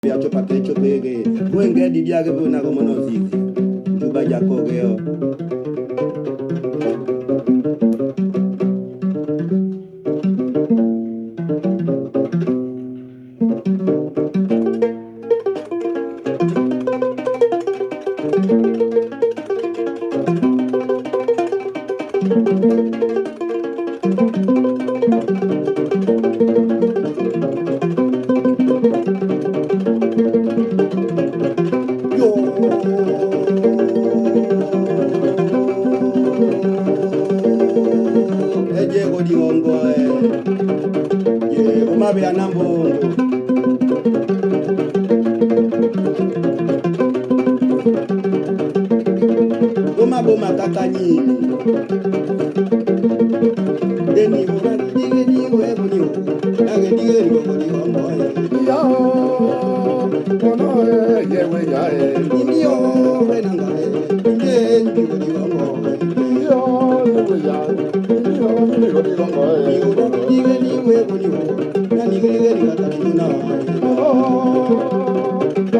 Biacho pakecho pege mwenge didiage bona komono zizi juba jakogeo Omabe anambongo Omaboma kakanyini Deni uragi digeni webonyo Nage digeni webonyo ngoye Yo, kono yewe yae. Imiyo wenangaye Imeni webonyo ngoye Yo, yewe yae. Yo, yewe ngoye. Uragi digeni webonyo Nani digeni kakanyuna Wenangaye Imiyo webonyo ngoye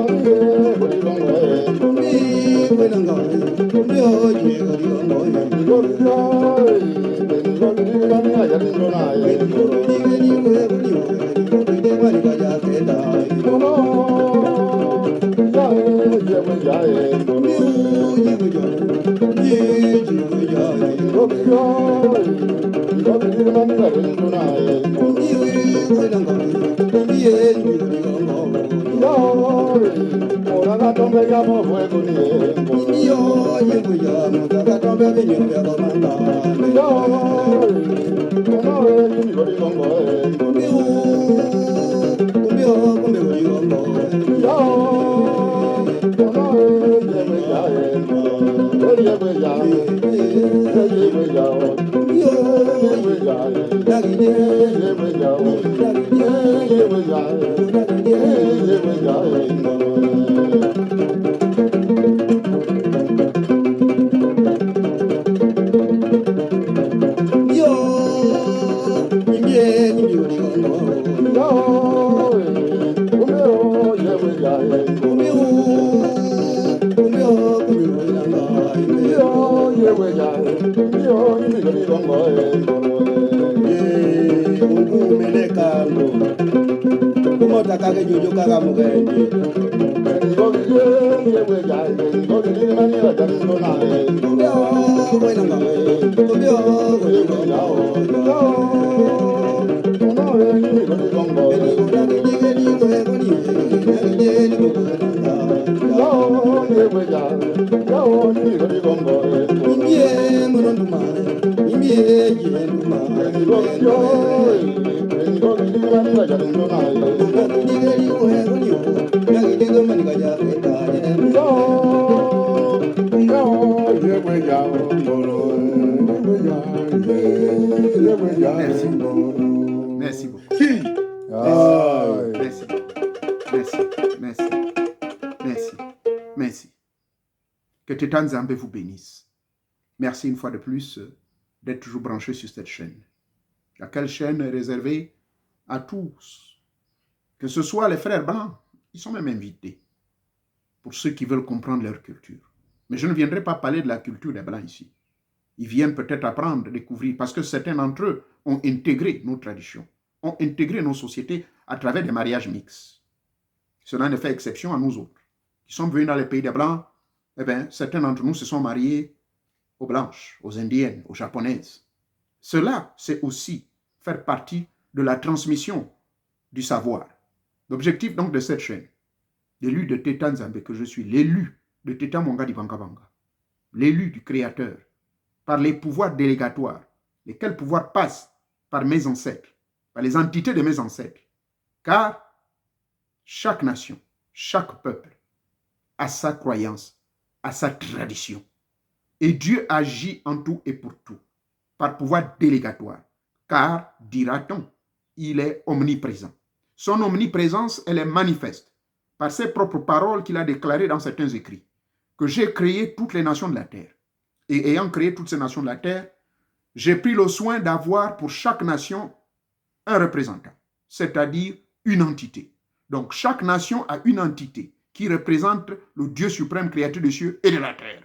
Merci beaucoup. Merci. Que Tétan Zambé vous bénisse. Merci une fois de plus d'être toujours branché sur cette chaîne. Laquelle chaîne est réservée à tous. Que ce soit les frères blancs, ils sont même invités. Pour ceux qui veulent comprendre leur culture. Mais je ne viendrai pas parler de la culture des blancs ici. Ils viennent peut-être apprendre, découvrir, parce que certains d'entre eux ont intégré nos traditions, ont intégré nos sociétés à travers des mariages mixtes. Cela ne fait exception à nous autres. Qui sommes venus dans les pays des blancs, eh bien, certains d'entre nous se sont mariés aux blanches, aux indiennes, aux japonaises. Cela, c'est aussi faire partie de la transmission du savoir. L'objectif donc de cette chaîne, l'élu de Tétan Zambé que je suis, l'élu de Tétan Mongadi Bangabanga, l'élu du Créateur, par les pouvoirs délégatoires, lesquels pouvoirs passent par mes ancêtres, par les entités de mes ancêtres. Car chaque nation, chaque peuple a sa croyance, a sa tradition. Et Dieu agit en tout et pour tout, par pouvoir délégatoire. Car, dira-t-on, il est omniprésent. Son omniprésence, elle est manifeste par ses propres paroles qu'il a déclarées dans certains écrits, que j'ai créé toutes les nations de la terre. Et ayant créé toutes ces nations de la terre, j'ai pris le soin d'avoir pour chaque nation un représentant, c'est-à-dire une entité. Donc, chaque nation a une entité qui représente le Dieu suprême, créateur des cieux et de la terre.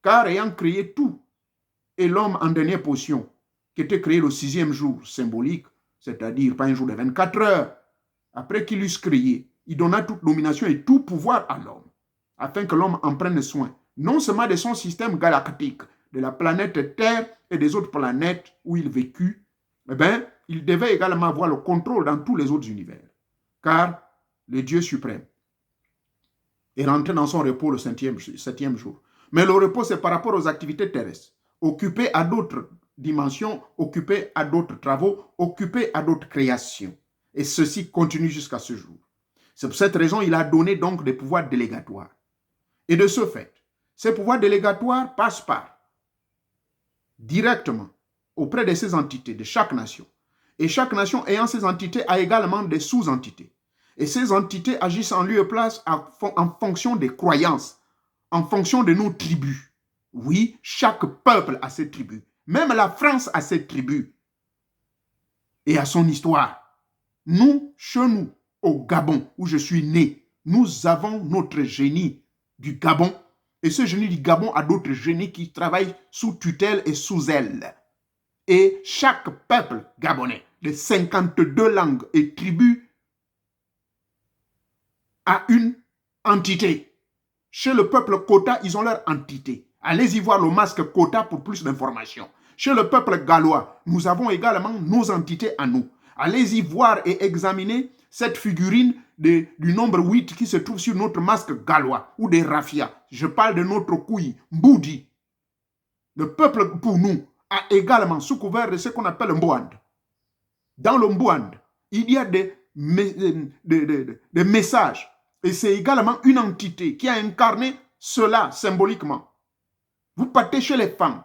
Car ayant créé tout, et l'homme en dernière position, qui était créé le 6e jour symbolique, c'est-à-dire pas un jour de 24 heures, après qu'il eût créé, il donna toute domination et tout pouvoir à l'homme, afin que l'homme en prenne soin, non seulement de son système galactique, de la planète Terre et des autres planètes où il vécut, eh bien, il devait également avoir le contrôle dans tous les autres univers. Car le Dieu suprême est rentré dans son repos le 7e jour. Mais le repos, c'est par rapport aux activités terrestres, occupé à d'autres dimensions, occupé à d'autres travaux, occupé à d'autres créations. Et ceci continue jusqu'à ce jour. C'est pour cette raison qu'il a donné donc des pouvoirs délégatoires. Et de ce fait, ces pouvoirs délégatoires passent par directement auprès de ces entités de chaque nation. Et chaque nation ayant ces entités a également des sous-entités. Et ces entités agissent en lieu et place en fonction des croyances, en fonction de nos tribus. Oui, chaque peuple a ses tribus. Même la France a ses tribus et a son histoire. Nous, chez nous, au Gabon, où je suis né, nous avons notre génie du Gabon. Et ce génie du Gabon a d'autres génies qui travaillent sous tutelle et sous aile. Et chaque peuple gabonais de 52 langues et tribus a une entité. Chez le peuple Kota, ils ont leur entité. Allez-y voir le masque Kota pour plus d'informations. Chez le peuple gallois, nous avons également nos entités à nous. Allez-y voir et examiner cette figurine du nombre 8 qui se trouve sur notre masque gallois ou des raffias. Je parle de notre couille, Mboudi. Le peuple, pour nous, a également sous couvert de ce qu'on appelle le Mbouand. Dans le Mbouand, il y a des messages. Et c'est également une entité qui a incarné cela symboliquement. Vous partez chez les femmes,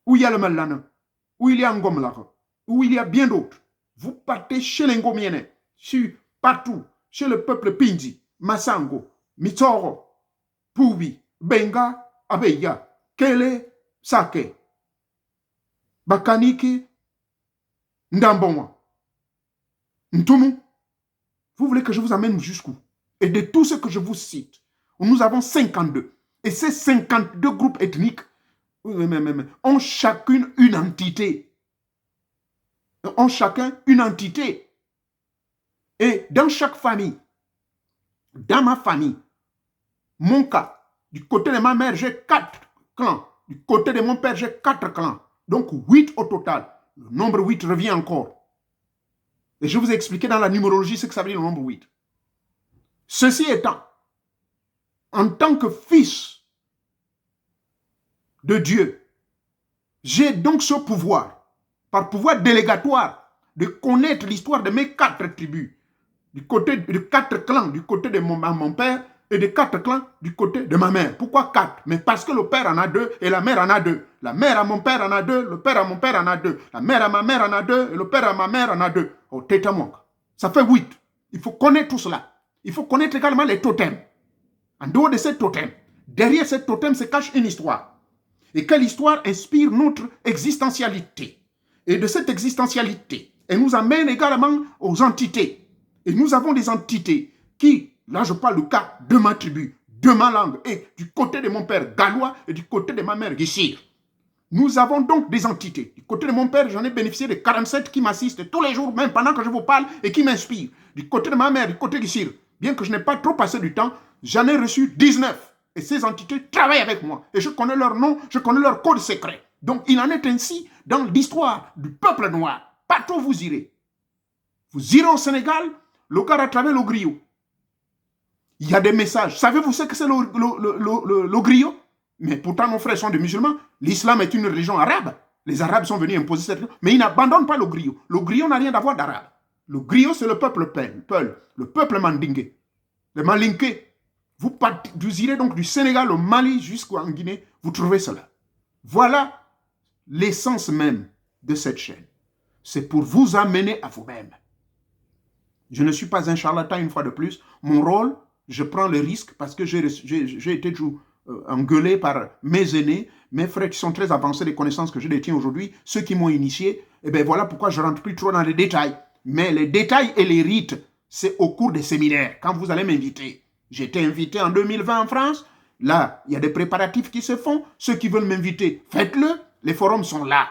où il y a le Malana, où il y a Ngomlara, où il y a bien d'autres. Vous partez chez les Ngomiennes, partout, chez le peuple Pindi, Masango, Mitoro, Poubi, Benga, Abeya, Kele, Sake, Bakaniki, Ndambonwa, Ntumu. Vous voulez que je vous amène jusqu'où? Et de tout ce que je vous cite, nous avons 52. Et ces 52 groupes ethniques ont chacune une entité. Ont chacun une entité. Et dans chaque famille, dans ma famille, mon cas, du côté de ma mère, j'ai 4 clans. Du côté de mon père, j'ai 4 clans. Donc 8 au total. Le nombre 8 revient encore. Et je vous ai expliqué dans la numérologie ce que ça veut dire le nombre 8. Ceci étant, en tant que fils de Dieu, j'ai donc ce pouvoir, par pouvoir délégatoire, de connaître l'histoire de mes 4 tribus, du côté de 4 clans, du côté de mon père, et de 4 clans du côté de ma mère. Pourquoi 4? Mais parce que le père en a 2 et la mère en a 2. La mère à mon père en a 2, le père à mon père en a 2. La mère à ma mère en a 2 et le père à ma mère en a 2. Oh, tétamonk. Ça fait 8. Il faut connaître tout cela. Il faut connaître également les totems. En dehors de ces totems, derrière ces totems se cache une histoire. Et quelle histoire inspire notre existentialité. Et de cette existentialité, elle nous amène également aux entités. Et nous avons des entités qui, là je parle du cas de ma tribu, de ma langue, et du côté de mon père gallois et du côté de ma mère Gissir. Nous avons donc des entités. Du côté de mon père, j'en ai bénéficié de 47 qui m'assistent tous les jours, même pendant que je vous parle, et qui m'inspirent. Du côté de ma mère, du côté de Gissir, bien que je n'ai pas trop passé du temps, j'en ai reçu 19. Et ces entités travaillent avec moi. Et je connais leur nom, je connais leur code secret. Donc il en est ainsi dans l'histoire du peuple noir. Partout où vous irez. Vous irez au Sénégal, le cas à travers le griot. Il y a des messages. Savez-vous ce que c'est le griot? Mais pourtant, nos frères sont des musulmans. L'islam est une religion arabe. Les Arabes sont venus imposer cette religion. Mais ils n'abandonnent pas le griot. Le griot n'a rien à voir d'arabe. Le griot, c'est le peuple Peul, le peuple mandingue, le malinké. Vous irez donc du Sénégal au Mali jusqu'en Guinée, vous trouvez cela. Voilà l'essence même de cette chaîne. C'est pour vous amener à vous-même. Je ne suis pas un charlatan une fois de plus. Mon rôle, je prends le risque parce que j'ai été toujours engueulé par mes aînés, mes frères qui sont très avancés des connaissances que je détiens aujourd'hui, ceux qui m'ont initié. Et bien voilà pourquoi je ne rentre plus trop dans les détails. Mais les détails et les rites c'est au cours des séminaires, quand vous allez m'inviter. J'ai été invité en 2020 en France. Là, il y a des préparatifs qui se font. Ceux qui veulent m'inviter, faites-le. Les forums sont là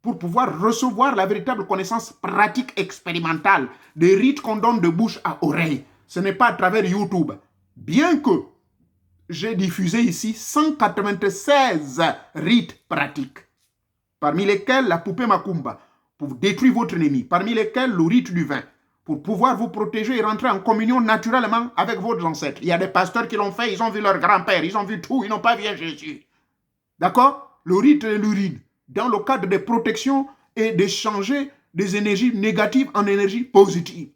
pour pouvoir recevoir la véritable connaissance pratique expérimentale des rites qu'on donne de bouche à oreille. Ce n'est pas à travers YouTube. Bien que j'ai diffusé ici 196 rites pratiques, parmi lesquels la poupée Macumba, pour détruire votre ennemi, parmi lesquels le rite du vin, pour pouvoir vous protéger et rentrer en communion naturellement avec vos ancêtres. Il y a des pasteurs qui l'ont fait, ils ont vu leur grand-père, ils ont vu tout, ils n'ont pas vu Jésus. D'accord? Le rite de l'urine, dans le cadre des protections et d'échanger des énergies négatives en énergies positives.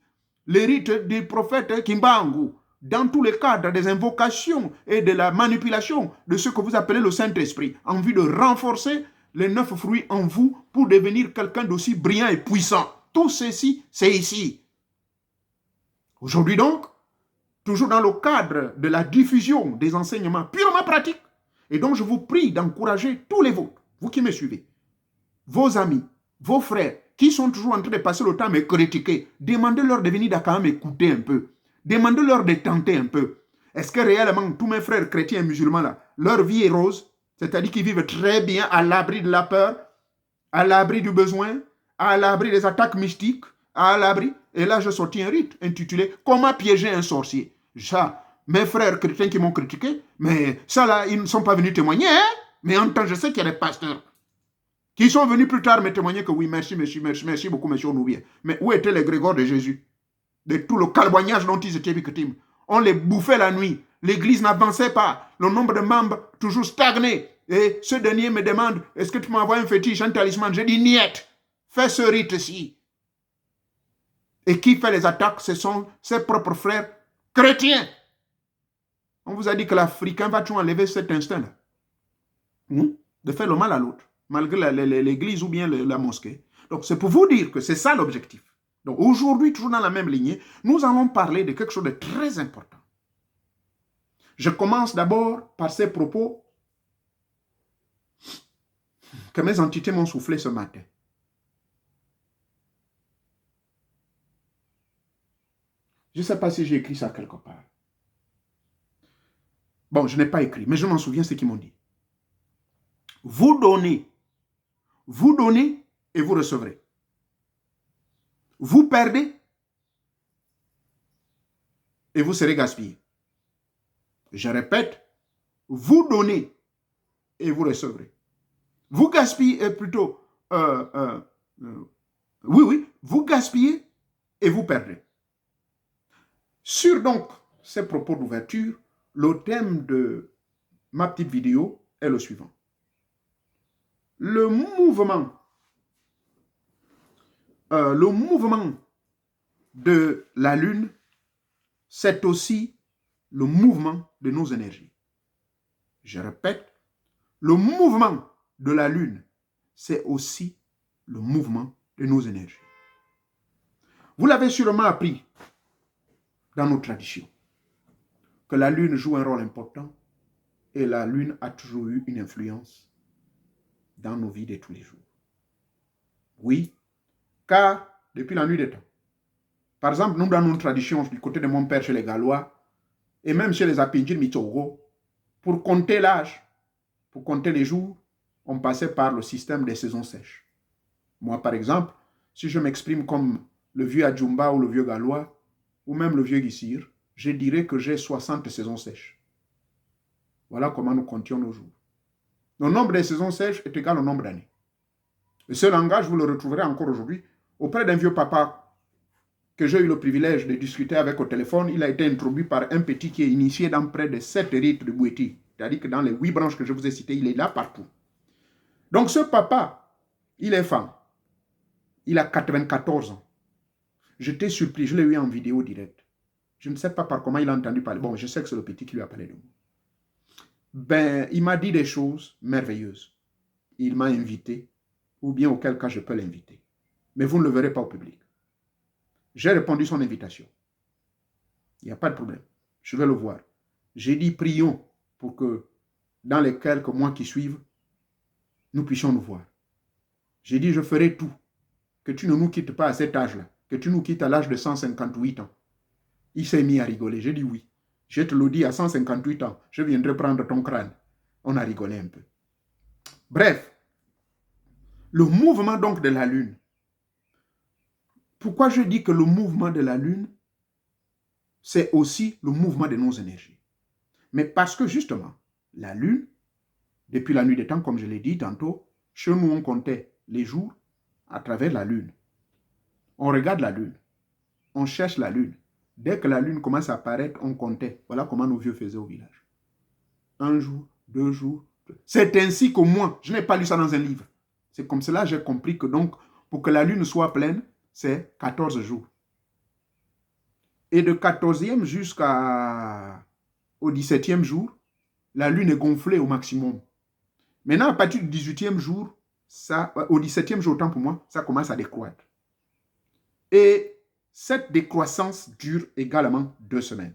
Les rites du prophète Kimbangu, dans tous les cadres des invocations et de la manipulation de ce que vous appelez le Saint-Esprit, en vue de renforcer les 9 fruits en vous pour devenir quelqu'un d'aussi brillant et puissant. Tout ceci, c'est ici. Aujourd'hui donc, toujours dans le cadre de la diffusion des enseignements purement pratiques, et donc je vous prie d'encourager tous les vôtres, vous qui me suivez, vos amis, vos frères, qui sont toujours en train de passer le temps à me critiquer, demandez-leur de venir quand même écouter un peu. Demandez-leur de tenter un peu. Est-ce que réellement tous mes frères chrétiens et musulmans là, leur vie est rose? C'est-à-dire qu'ils vivent très bien à l'abri de la peur, à l'abri du besoin, à l'abri des attaques mystiques, à l'abri. Et là, je sortis un rite intitulé « Comment piéger un sorcier ?» Ça, mes frères chrétiens qui m'ont critiqué, mais ça là, ils ne sont pas venus témoigner, hein? Mais en temps, je sais qu'il y a des pasteurs qui sont venus plus tard me témoigner que oui, merci beaucoup, monsieur Onoubien. Mais où étaient les Grégores de Jésus? De tout le calboignage dont ils étaient victimes. On les bouffait la nuit. L'église n'avançait pas. Le nombre de membres toujours stagné. Et ce dernier me demande, est-ce que tu m'envoies un fétiche, un talisman? J'ai dit, niet. Fais ce rite-ci. Et qui fait les attaques? Ce sont ses propres frères chrétiens. On vous a dit que l'Africain va toujours enlever cet instinct-là. De faire le mal à l'autre, malgré l'église ou bien la mosquée. Donc c'est pour vous dire que c'est ça l'objectif. Donc aujourd'hui, toujours dans la même lignée, nous allons parler de quelque chose de très important. Je commence d'abord par ces propos que mes entités m'ont soufflé ce matin. Je ne sais pas si j'ai écrit ça quelque part. Bon, je n'ai pas écrit, mais je m'en souviens ce qu'ils m'ont dit. Vous donnez et vous recevrez. Vous perdez et vous serez gaspillé. Je répète, vous donnez et vous recevrez. Vous gaspillez plutôt, vous gaspillez et vous perdez. Sur donc ces propos d'ouverture, le thème de ma petite vidéo est le suivant. Le mouvement de la Lune, c'est aussi le mouvement de nos énergies. Je répète, le mouvement de la Lune, c'est aussi le mouvement de nos énergies. Vous l'avez sûrement appris dans nos traditions, que la Lune joue un rôle important et la Lune a toujours eu une influence dans nos vies de tous les jours. Oui, car depuis la nuit des temps, par exemple, nous dans nos traditions, du côté de mon père chez les Gallois, et même chez les Apindjis Mitsogo, pour compter l'âge, pour compter les jours, on passait par le système des saisons sèches. Moi, par exemple, si je m'exprime comme le vieux Adjumba ou le vieux Gallois, ou même le vieux Gissir, je dirais que j'ai 60 saisons sèches. Voilà comment nous comptions nos jours. Le nombre des saisons sèches est égal au nombre d'années. Et ce langage, vous le retrouverez encore aujourd'hui auprès d'un vieux papa que j'ai eu le privilège de discuter avec au téléphone. Il a été introduit par un petit qui est initié dans près de 7 rites de Boueti. C'est-à-dire que dans les 8 branches que je vous ai citées, il est là partout. Donc ce papa, il est femme. Il a 94 ans. J'étais surpris, je l'ai eu en vidéo directe. Je ne sais pas par comment il a entendu parler. Bon, je sais que c'est le petit qui lui a parlé de moi. Ben, il m'a dit des choses merveilleuses. Il m'a invité, ou bien auquel cas je peux l'inviter. Mais vous ne le verrez pas au public. J'ai répondu à son invitation. Il n'y a pas de problème. Je vais le voir. J'ai dit, prions pour que dans les quelques mois qui suivent, nous puissions nous voir. J'ai dit, je ferai tout. Que tu ne nous quittes pas à cet âge-là. Que tu nous quittes à l'âge de 158 ans. Il s'est mis à rigoler. J'ai dit oui. Je te le dis, à 158 ans, je viendrai prendre ton crâne. On a rigolé un peu. Bref, le mouvement donc de la Lune. Pourquoi je dis que le mouvement de la Lune, c'est aussi le mouvement de nos énergies? Mais parce que justement, la Lune, depuis la nuit des temps, comme je l'ai dit tantôt, chez nous, on comptait les jours à travers la Lune. On regarde la Lune. On cherche la Lune. Dès que la Lune commence à apparaître, on comptait. Voilà comment nos vieux faisaient au village. 1 jour, 2 jours. C'est ainsi qu'au moins, je n'ai pas lu ça dans un livre. C'est comme cela que j'ai compris que donc, pour que la Lune soit pleine, c'est 14 jours. Et de 14e jusqu'au 17e jour, la Lune est gonflée au maximum. Maintenant, à partir du 18e jour, au 17e jour, autant pour moi, ça commence à décroître. Et cette décroissance dure également 2 semaines.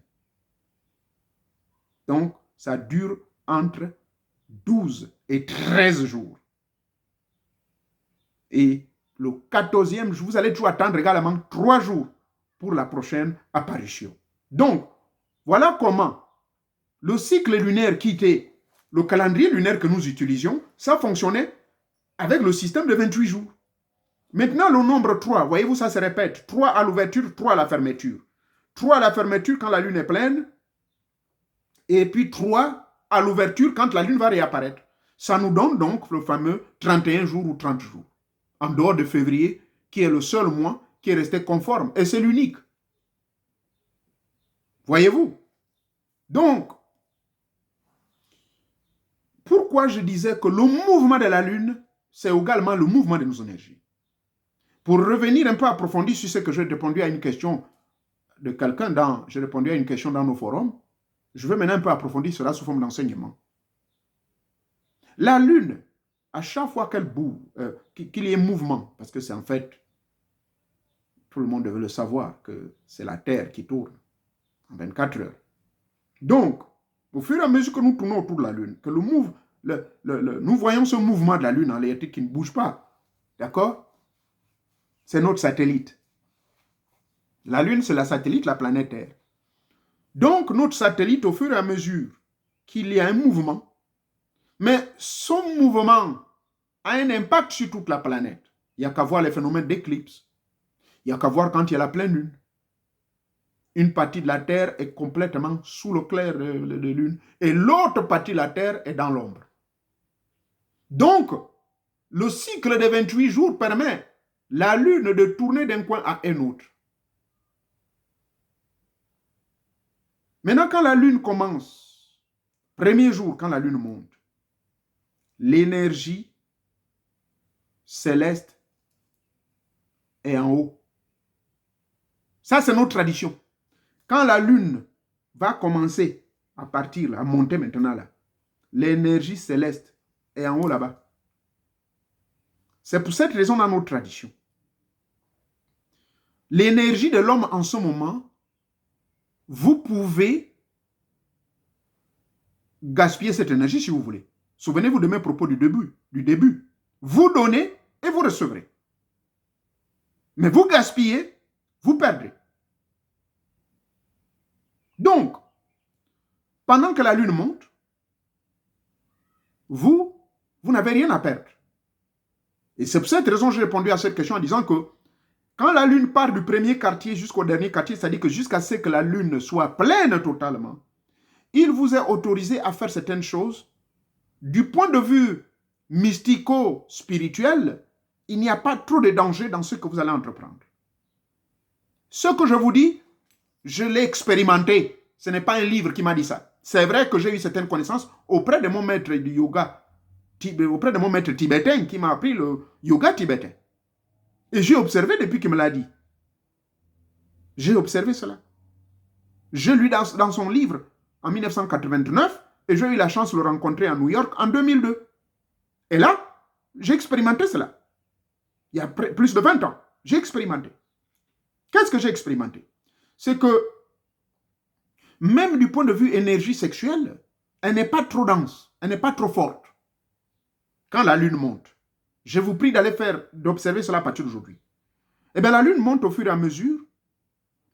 Donc, ça dure entre 12 et 13 jours. Et le 14e jour, vous allez toujours attendre également 3 jours pour la prochaine apparition. Donc, voilà comment le cycle lunaire qui était le calendrier lunaire que nous utilisions, ça fonctionnait avec le système de 28 jours. Maintenant, le nombre 3, voyez-vous, ça se répète. 3 à l'ouverture, 3 à la fermeture. 3 à la fermeture quand la lune est pleine, et puis 3 à l'ouverture quand la lune va réapparaître. Ça nous donne donc le fameux 31 jours ou 30 jours, en dehors de février, qui est le seul mois qui est resté conforme, et c'est l'unique. Voyez-vous? Donc, pourquoi je disais que le mouvement de la lune, c'est également le mouvement de nos énergies? Pour revenir un peu approfondi sur ce que j'ai répondu à une question de quelqu'un j'ai répondu à une question dans nos forums, je veux maintenant un peu approfondir cela sous forme d'enseignement. La lune, à chaque fois qu'elle bouge, qu'il y ait mouvement, parce que c'est en fait, tout le monde devait le savoir, que c'est la Terre qui tourne en 24 heures. Donc, au fur et à mesure que nous tournons autour de la lune, que nous voyons ce mouvement de la lune en réalité qui ne bouge pas, d'accord? C'est notre satellite. La lune, c'est la satellite, la planète Terre. Donc, notre satellite, au fur et à mesure qu'il y a un mouvement, mais son mouvement a un impact sur toute la planète. Il n'y a qu'à voir les phénomènes d'éclipse. Il n'y a qu'à voir quand il y a la pleine lune. Une partie de la Terre est complètement sous le clair de lune et l'autre partie de la Terre est dans l'ombre. Donc, le cycle de 28 jours permet la lune de tourner d'un coin à un autre. Maintenant, quand la lune commence, premier jour, quand la lune monte, l'énergie céleste est en haut. Ça, c'est notre tradition. Quand la lune va commencer à partir, à monter maintenant là, l'énergie céleste est en haut là-bas. C'est pour cette raison dans notre tradition. L'énergie de l'homme en ce moment, vous pouvez gaspiller cette énergie si vous voulez. Souvenez-vous de mes propos du début. Vous donnez et vous recevrez. Mais vous gaspillez, vous perdrez. Donc, pendant que la lune monte, vous n'avez rien à perdre. Et c'est pour cette raison que j'ai répondu à cette question en disant que quand la lune part du premier quartier jusqu'au dernier quartier, c'est-à-dire que jusqu'à ce que la lune soit pleine totalement, il vous est autorisé à faire certaines choses. Du point de vue mystico-spirituel, il n'y a pas trop de danger dans ce que vous allez entreprendre. Ce que je vous dis, je l'ai expérimenté. Ce n'est pas un livre qui m'a dit ça. C'est vrai que j'ai eu certaines connaissances auprès de mon maître du yoga, auprès de mon maître tibétain qui m'a appris le yoga tibétain. Et j'ai observé depuis qu'il me l'a dit. J'ai observé cela. J'ai lu dans son livre en 1989 et j'ai eu la chance de le rencontrer à New York en 2002. Et là, j'ai expérimenté cela. Il y a plus de 20 ans, j'ai expérimenté. Qu'est-ce que j'ai expérimenté? C'est que même du point de vue énergie sexuelle, elle n'est pas trop dense, elle n'est pas trop forte. Quand la lune monte, je vous prie d'observer cela à partir d'aujourd'hui. Eh bien, la lune monte au fur et à mesure,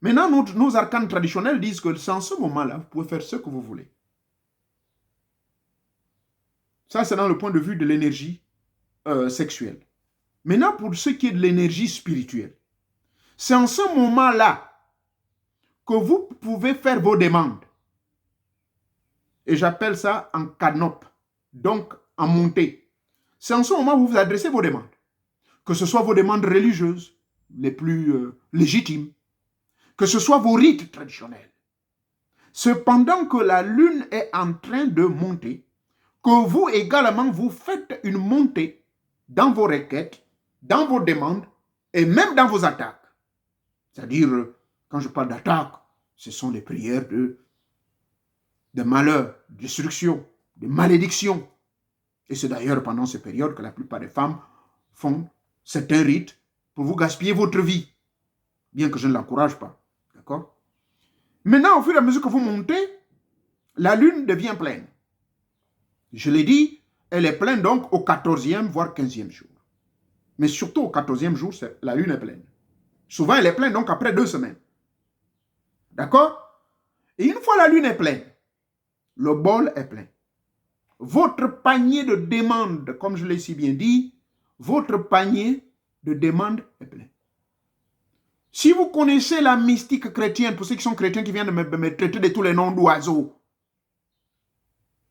Maintenant, nos arcanes traditionnels disent que c'est en ce moment-là, vous pouvez faire ce que vous voulez. Ça, c'est dans le point de vue de l'énergie sexuelle. Maintenant, pour ce qui est de l'énergie spirituelle, c'est en ce moment-là que vous pouvez faire vos demandes. Et j'appelle ça en canope, donc en montée. C'est en ce moment où vous adressez vos demandes. Que ce soit vos demandes religieuses, les plus légitimes, que ce soit vos rites traditionnels. Cependant que la lune est en train de monter, que vous également, vous faites une montée dans vos requêtes, dans vos demandes et même dans vos attaques. C'est-à-dire, quand je parle d'attaque, ce sont les prières de malheur, de destruction, de malédiction. Et c'est d'ailleurs pendant ces périodes que la plupart des femmes font certains rites pour vous gaspiller votre vie. Bien que je ne l'encourage pas. D'accord? Maintenant, au fur et à mesure que vous montez, la lune devient pleine. Je l'ai dit, elle est pleine donc au 14e, voire 15e jour. Mais surtout au 14e jour, la lune est pleine. Souvent, elle est pleine donc après 2 semaines. D'accord? Et une fois la lune est pleine, le bol est plein. Votre panier de demandes, comme je l'ai si bien dit, votre panier de demandes est plein. Si vous connaissez la mystique chrétienne, pour ceux qui sont chrétiens qui viennent de me traiter de tous les noms d'oiseaux,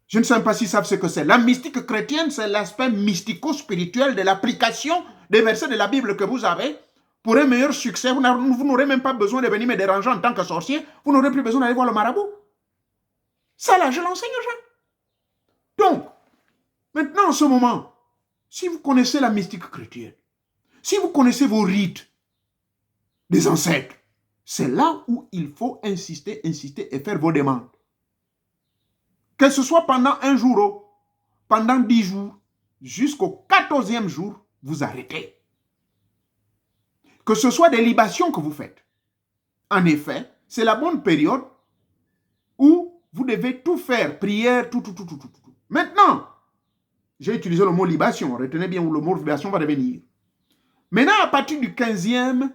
je ne sais pas s'ils savent ce que c'est. La mystique chrétienne, c'est l'aspect mystico-spirituel de l'application des versets de la Bible que vous avez. Pour un meilleur succès, vous n'aurez même pas besoin de venir me déranger en tant que sorcier. Vous n'aurez plus besoin d'aller voir le marabout. Ça là, je l'enseigne aux gens. Donc, maintenant, en ce moment, si vous connaissez la mystique chrétienne, si vous connaissez vos rites des ancêtres, c'est là où il faut insister et faire vos demandes. Que ce soit pendant 1 jour, pendant 10 jours, jusqu'au 14e jour, vous arrêtez. Que ce soit des libations que vous faites. En effet, c'est la bonne période où vous devez tout faire, prière, tout. Maintenant, j'ai utilisé le mot libation, retenez bien où le mot libation va devenir. Maintenant, à partir du 15e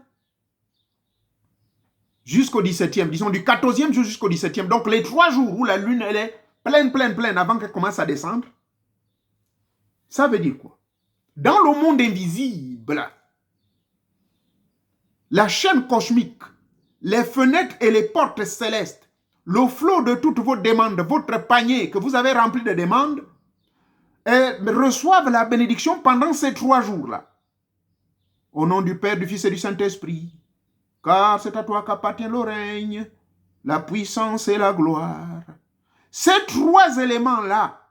jusqu'au 17e, disons du 14e jour jusqu'au 17e, donc les 3 jours où la lune elle est pleine avant qu'elle commence à descendre, ça veut dire quoi? Dans le monde invisible, la chaîne cosmique, les fenêtres et les portes célestes, le flot de toutes vos demandes, votre panier que vous avez rempli de demandes, reçoivent la bénédiction pendant ces 3 jours-là. Au nom du Père, du Fils et du Saint-Esprit, car c'est à toi qu'appartient le règne, la puissance et la gloire. Ces 3 éléments-là,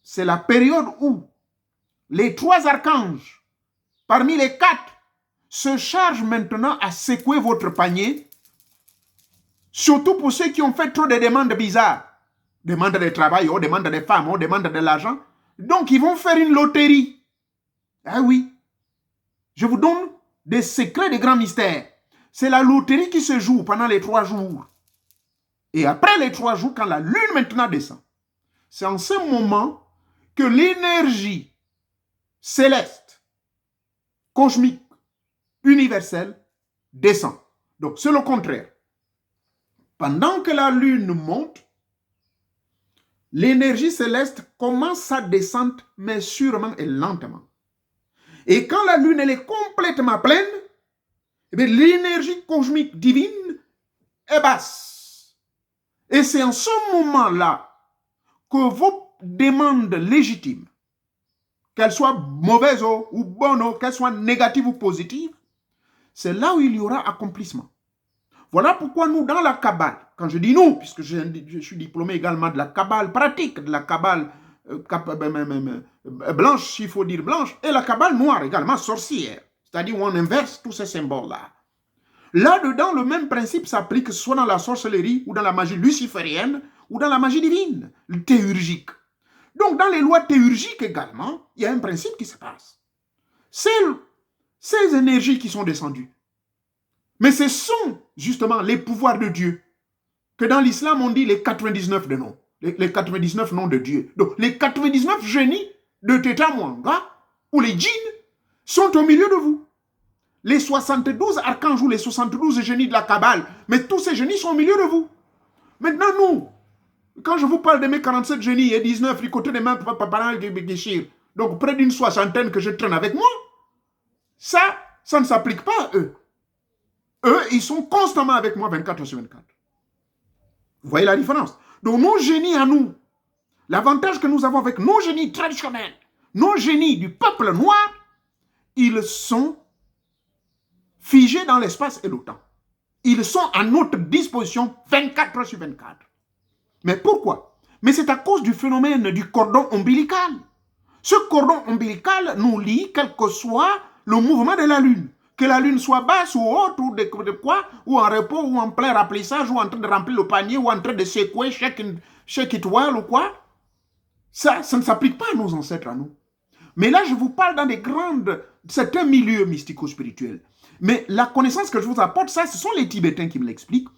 c'est la période où les 3 archanges, parmi les 4, se chargent maintenant à secouer votre panier, surtout pour ceux qui ont fait trop de demandes bizarres, demandes de travail, ou demandes de femmes, ou demandes de l'argent. Donc, ils vont faire une loterie. Ah oui, je vous donne des secrets, des grands mystères. C'est la loterie qui se joue pendant les 3 jours. Et après les 3 jours, quand la lune maintenant descend, c'est en ce moment que l'énergie céleste, cosmique, universelle, descend. Donc, c'est le contraire. Pendant que la lune monte, l'énergie céleste commence sa descente, mais sûrement et lentement. Et quand la lune elle est complètement pleine, l'énergie cosmique divine est basse. Et c'est en ce moment-là que vos demandes légitimes, qu'elles soient mauvaises ou bonnes, qu'elles soient négatives ou positives, c'est là où il y aura accomplissement. Voilà pourquoi nous, dans la Kabbale, quand je dis nous, puisque je suis diplômé également de la Kabbale pratique, de la Kabbale blanche, s'il faut dire blanche, et la Kabbale noire également, sorcière, c'est-à-dire où on inverse tous ces symboles-là. Là-dedans, le même principe s'applique, que ce soit dans la sorcellerie, ou dans la magie luciférienne, ou dans la magie divine, le théurgique. Donc, dans les lois théurgiques également, il y a un principe qui se passe. C'est ces énergies qui sont descendues. Mais ce sont justement les pouvoirs de Dieu. Que dans l'islam, on dit les 99 de noms. Les 99 noms de Dieu. Donc, les 99 génies de Teta Mwanga, ou les djinns, sont au milieu de vous. les 72 archanges ou les 72 génies de la Kabbale, mais tous ces génies sont au milieu de vous. Maintenant, nous, quand je vous parle de mes 47 génies et 19 du côté des mains, donc près d'une soixantaine que je traîne avec moi, ça ne s'applique pas à eux. Eux, ils sont constamment avec moi 24 sur 24. Vous voyez la différence? Donc nos génies à nous, l'avantage que nous avons avec nos génies traditionnels, nos génies du peuple noir, ils sont figés dans l'espace et le temps. Ils sont à notre disposition 24 heures sur 24. Mais pourquoi? Mais c'est à cause du phénomène du cordon ombilical. Ce cordon ombilical nous lie quel que soit le mouvement de la Lune. Que la Lune soit basse ou haute, ou de quoi, ou en repos, ou en plein remplissage, ou en train de remplir le panier, ou en train de secouer chaque étoile ou quoi. Ça ne s'applique pas à nos ancêtres, à nous. Mais là, je vous parle dans certains milieux mystico-spirituels. Mais la connaissance que je vous apporte, ça, ce sont les Tibétains qui me l'expliquent.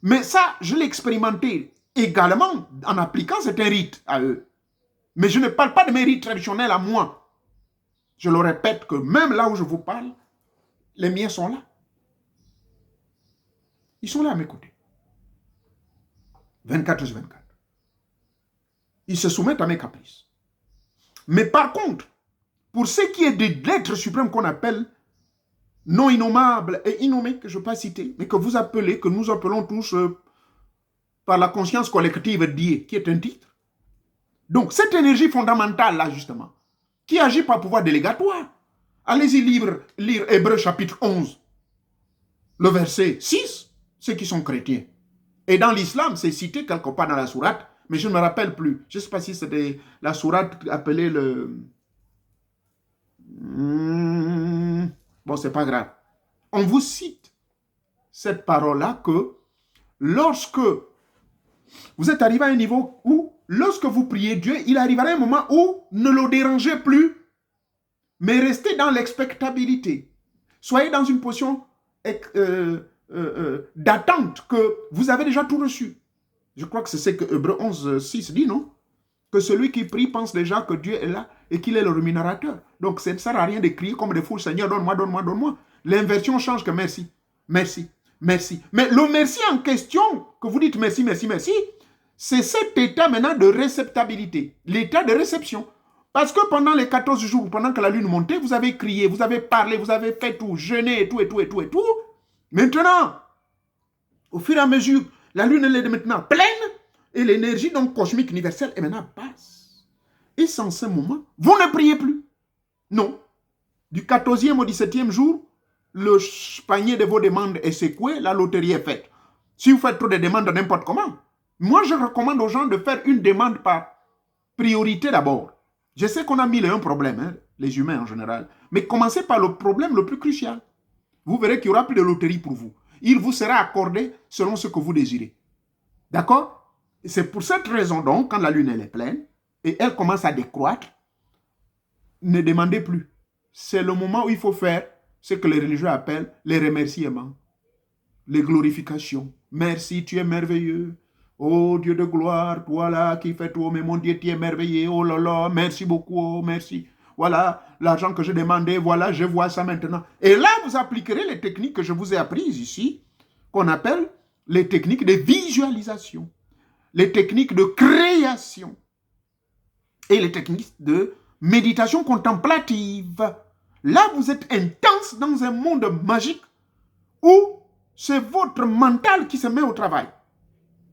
Mais ça, je l'ai expérimenté également en appliquant certains rites à eux. Mais je ne parle pas de mes rites traditionnels à moi. Je le répète que même là où je vous parle, les miens sont là. Ils sont là à mes côtés. 24 sur 24. Ils se soumettent à mes caprices. Mais par contre, pour ce qui est de l'être suprême qu'on appelle non innommable et innommé, que je ne vais pas citer, mais que vous appelez, que nous appelons tous par la conscience collective Dieu, qui est un titre. Donc, cette énergie fondamentale-là, justement, qui agit par pouvoir délégatoire. Allez-y lire Hébreux chapitre 11, le verset 6, ceux qui sont chrétiens. Et dans l'islam, c'est cité quelque part dans la sourate, mais je ne me rappelle plus. Je ne sais pas si c'était la sourate appelée le... Bon, c'est pas grave. On vous cite cette parole-là que lorsque vous êtes arrivé à un niveau où, lorsque vous priez Dieu, il arrivera un moment où ne le dérangez plus, mais restez dans l'expectabilité. Soyez dans une position d'attente que vous avez déjà tout reçu. Je crois que c'est ce que Hébreux 11, 6 dit, non? Que celui qui prie pense déjà que Dieu est là et qu'il est le rémunérateur. Donc, ça ne sert à rien de crier comme des fous, Seigneur, donne-moi, donne-moi, donne-moi. L'inversion change que merci, merci, merci. Mais le merci en question, que vous dites merci, merci, merci, c'est cet état maintenant de réceptabilité, l'état de réception. Parce que pendant les 14 jours, pendant que la lune montait, vous avez crié, vous avez parlé, vous avez fait tout, jeûné et tout, et tout, et tout, et tout. Maintenant, au fur et à mesure, la lune elle est maintenant pleine et l'énergie donc cosmique universelle est maintenant basse. Et sans ce moment, vous ne priez plus. Non. Du 14e au 17e jour, le panier de vos demandes est secoué, la loterie est faite. Si vous faites trop de demandes n'importe comment, moi je recommande aux gens de faire une demande par priorité d'abord. Je sais qu'on a mille et un problèmes, hein, les humains en général, mais commencez par le problème le plus crucial. Vous verrez qu'il n'y aura plus de loterie pour vous. Il vous sera accordé selon ce que vous désirez. D'accord? C'est pour cette raison donc, quand la lune elle est pleine et elle commence à décroître, ne demandez plus. C'est le moment où il faut faire ce que les religieux appellent les remerciements, les glorifications. Merci, tu es merveilleux. Oh Dieu de gloire, toi là qui fais tout, mais mon Dieu, tu es merveilleux. Oh là là, merci beaucoup, oh merci. Voilà, l'argent que je demandais, voilà, je vois ça maintenant. Et là, vous appliquerez les techniques que je vous ai apprises ici, qu'on appelle les techniques de visualisation, les techniques de création et les techniques de méditation contemplative. Là, vous êtes intense dans un monde magique où c'est votre mental qui se met au travail.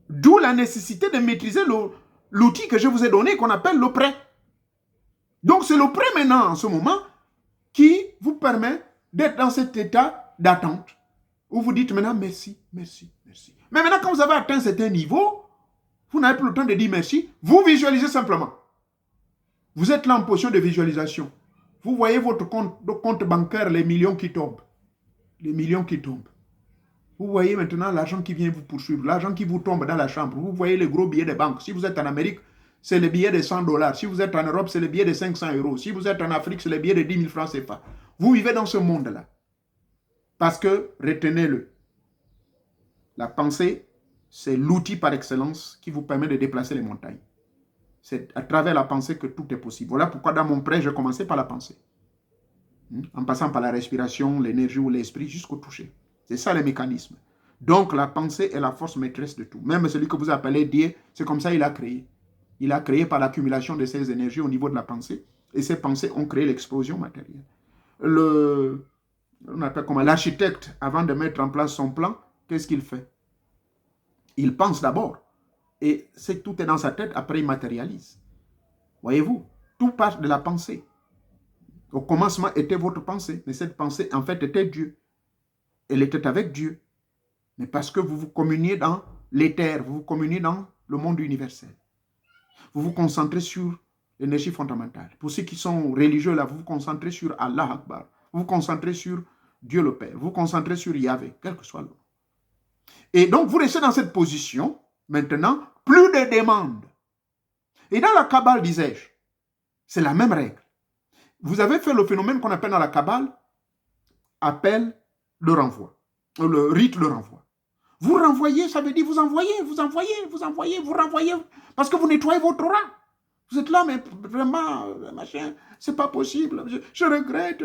D'où la nécessité de maîtriser l'outil que je vous ai donné qu'on appelle le prêt. Donc, c'est le prêt maintenant, en ce moment, qui vous permet d'être dans cet état d'attente où vous dites maintenant merci, merci, merci. Mais maintenant, quand vous avez atteint un certain niveau, vous n'avez plus le temps de dire merci. Vous visualisez simplement. Vous êtes là en position de visualisation. Vous voyez votre compte bancaire, les millions qui tombent. Les millions qui tombent. Vous voyez maintenant l'argent qui vient vous poursuivre, l'argent qui vous tombe dans la chambre. Vous voyez les gros billets de banque. Si vous êtes en Amérique, c'est le billet de $100. Si vous êtes en Europe, c'est le billet de 500 €. Si vous êtes en Afrique, c'est le billet de 10 000 francs CFA. Vous vivez dans ce monde-là. Parce que, retenez-le, la pensée, c'est l'outil par excellence qui vous permet de déplacer les montagnes. C'est à travers la pensée que tout est possible. Voilà pourquoi dans mon prêt, j'ai commencé par la pensée. en passant par la respiration, l'énergie ou l'esprit jusqu'au toucher. C'est ça le mécanisme. Donc la pensée est la force maîtresse de tout. Même celui que vous appelez Dieu, c'est comme ça qu'il a créé. Il a créé par l'accumulation de ses énergies au niveau de la pensée. Et ces pensées ont créé l'explosion matérielle. On appelle comment l'architecte, avant de mettre en place son plan, qu'est-ce qu'il fait? Il pense d'abord. Et c'est tout est dans sa tête, après il matérialise. Voyez-vous, tout part de la pensée. Au commencement était votre pensée, mais cette pensée en fait était Dieu. Elle était avec Dieu. Mais parce que vous vous communiez dans l'éther, vous vous communiez dans le monde universel. Vous vous concentrez sur l'énergie fondamentale. Pour ceux qui sont religieux, là, vous vous concentrez sur Allah Akbar. Vous vous concentrez sur Dieu le Père. Vous vous concentrez sur Yahvé, quel que soit le nom. Et donc, vous restez dans cette position, maintenant, plus de demandes. Et dans la Kabbale, disais-je, c'est la même règle. Vous avez fait le phénomène qu'on appelle dans la Kabbale, appel de renvoi, le rite de renvoi. Vous renvoyez, ça veut dire vous envoyez, vous renvoyez, parce que vous nettoyez votre aura. Vous êtes là, mais vraiment, machin, c'est pas possible. Je regrette.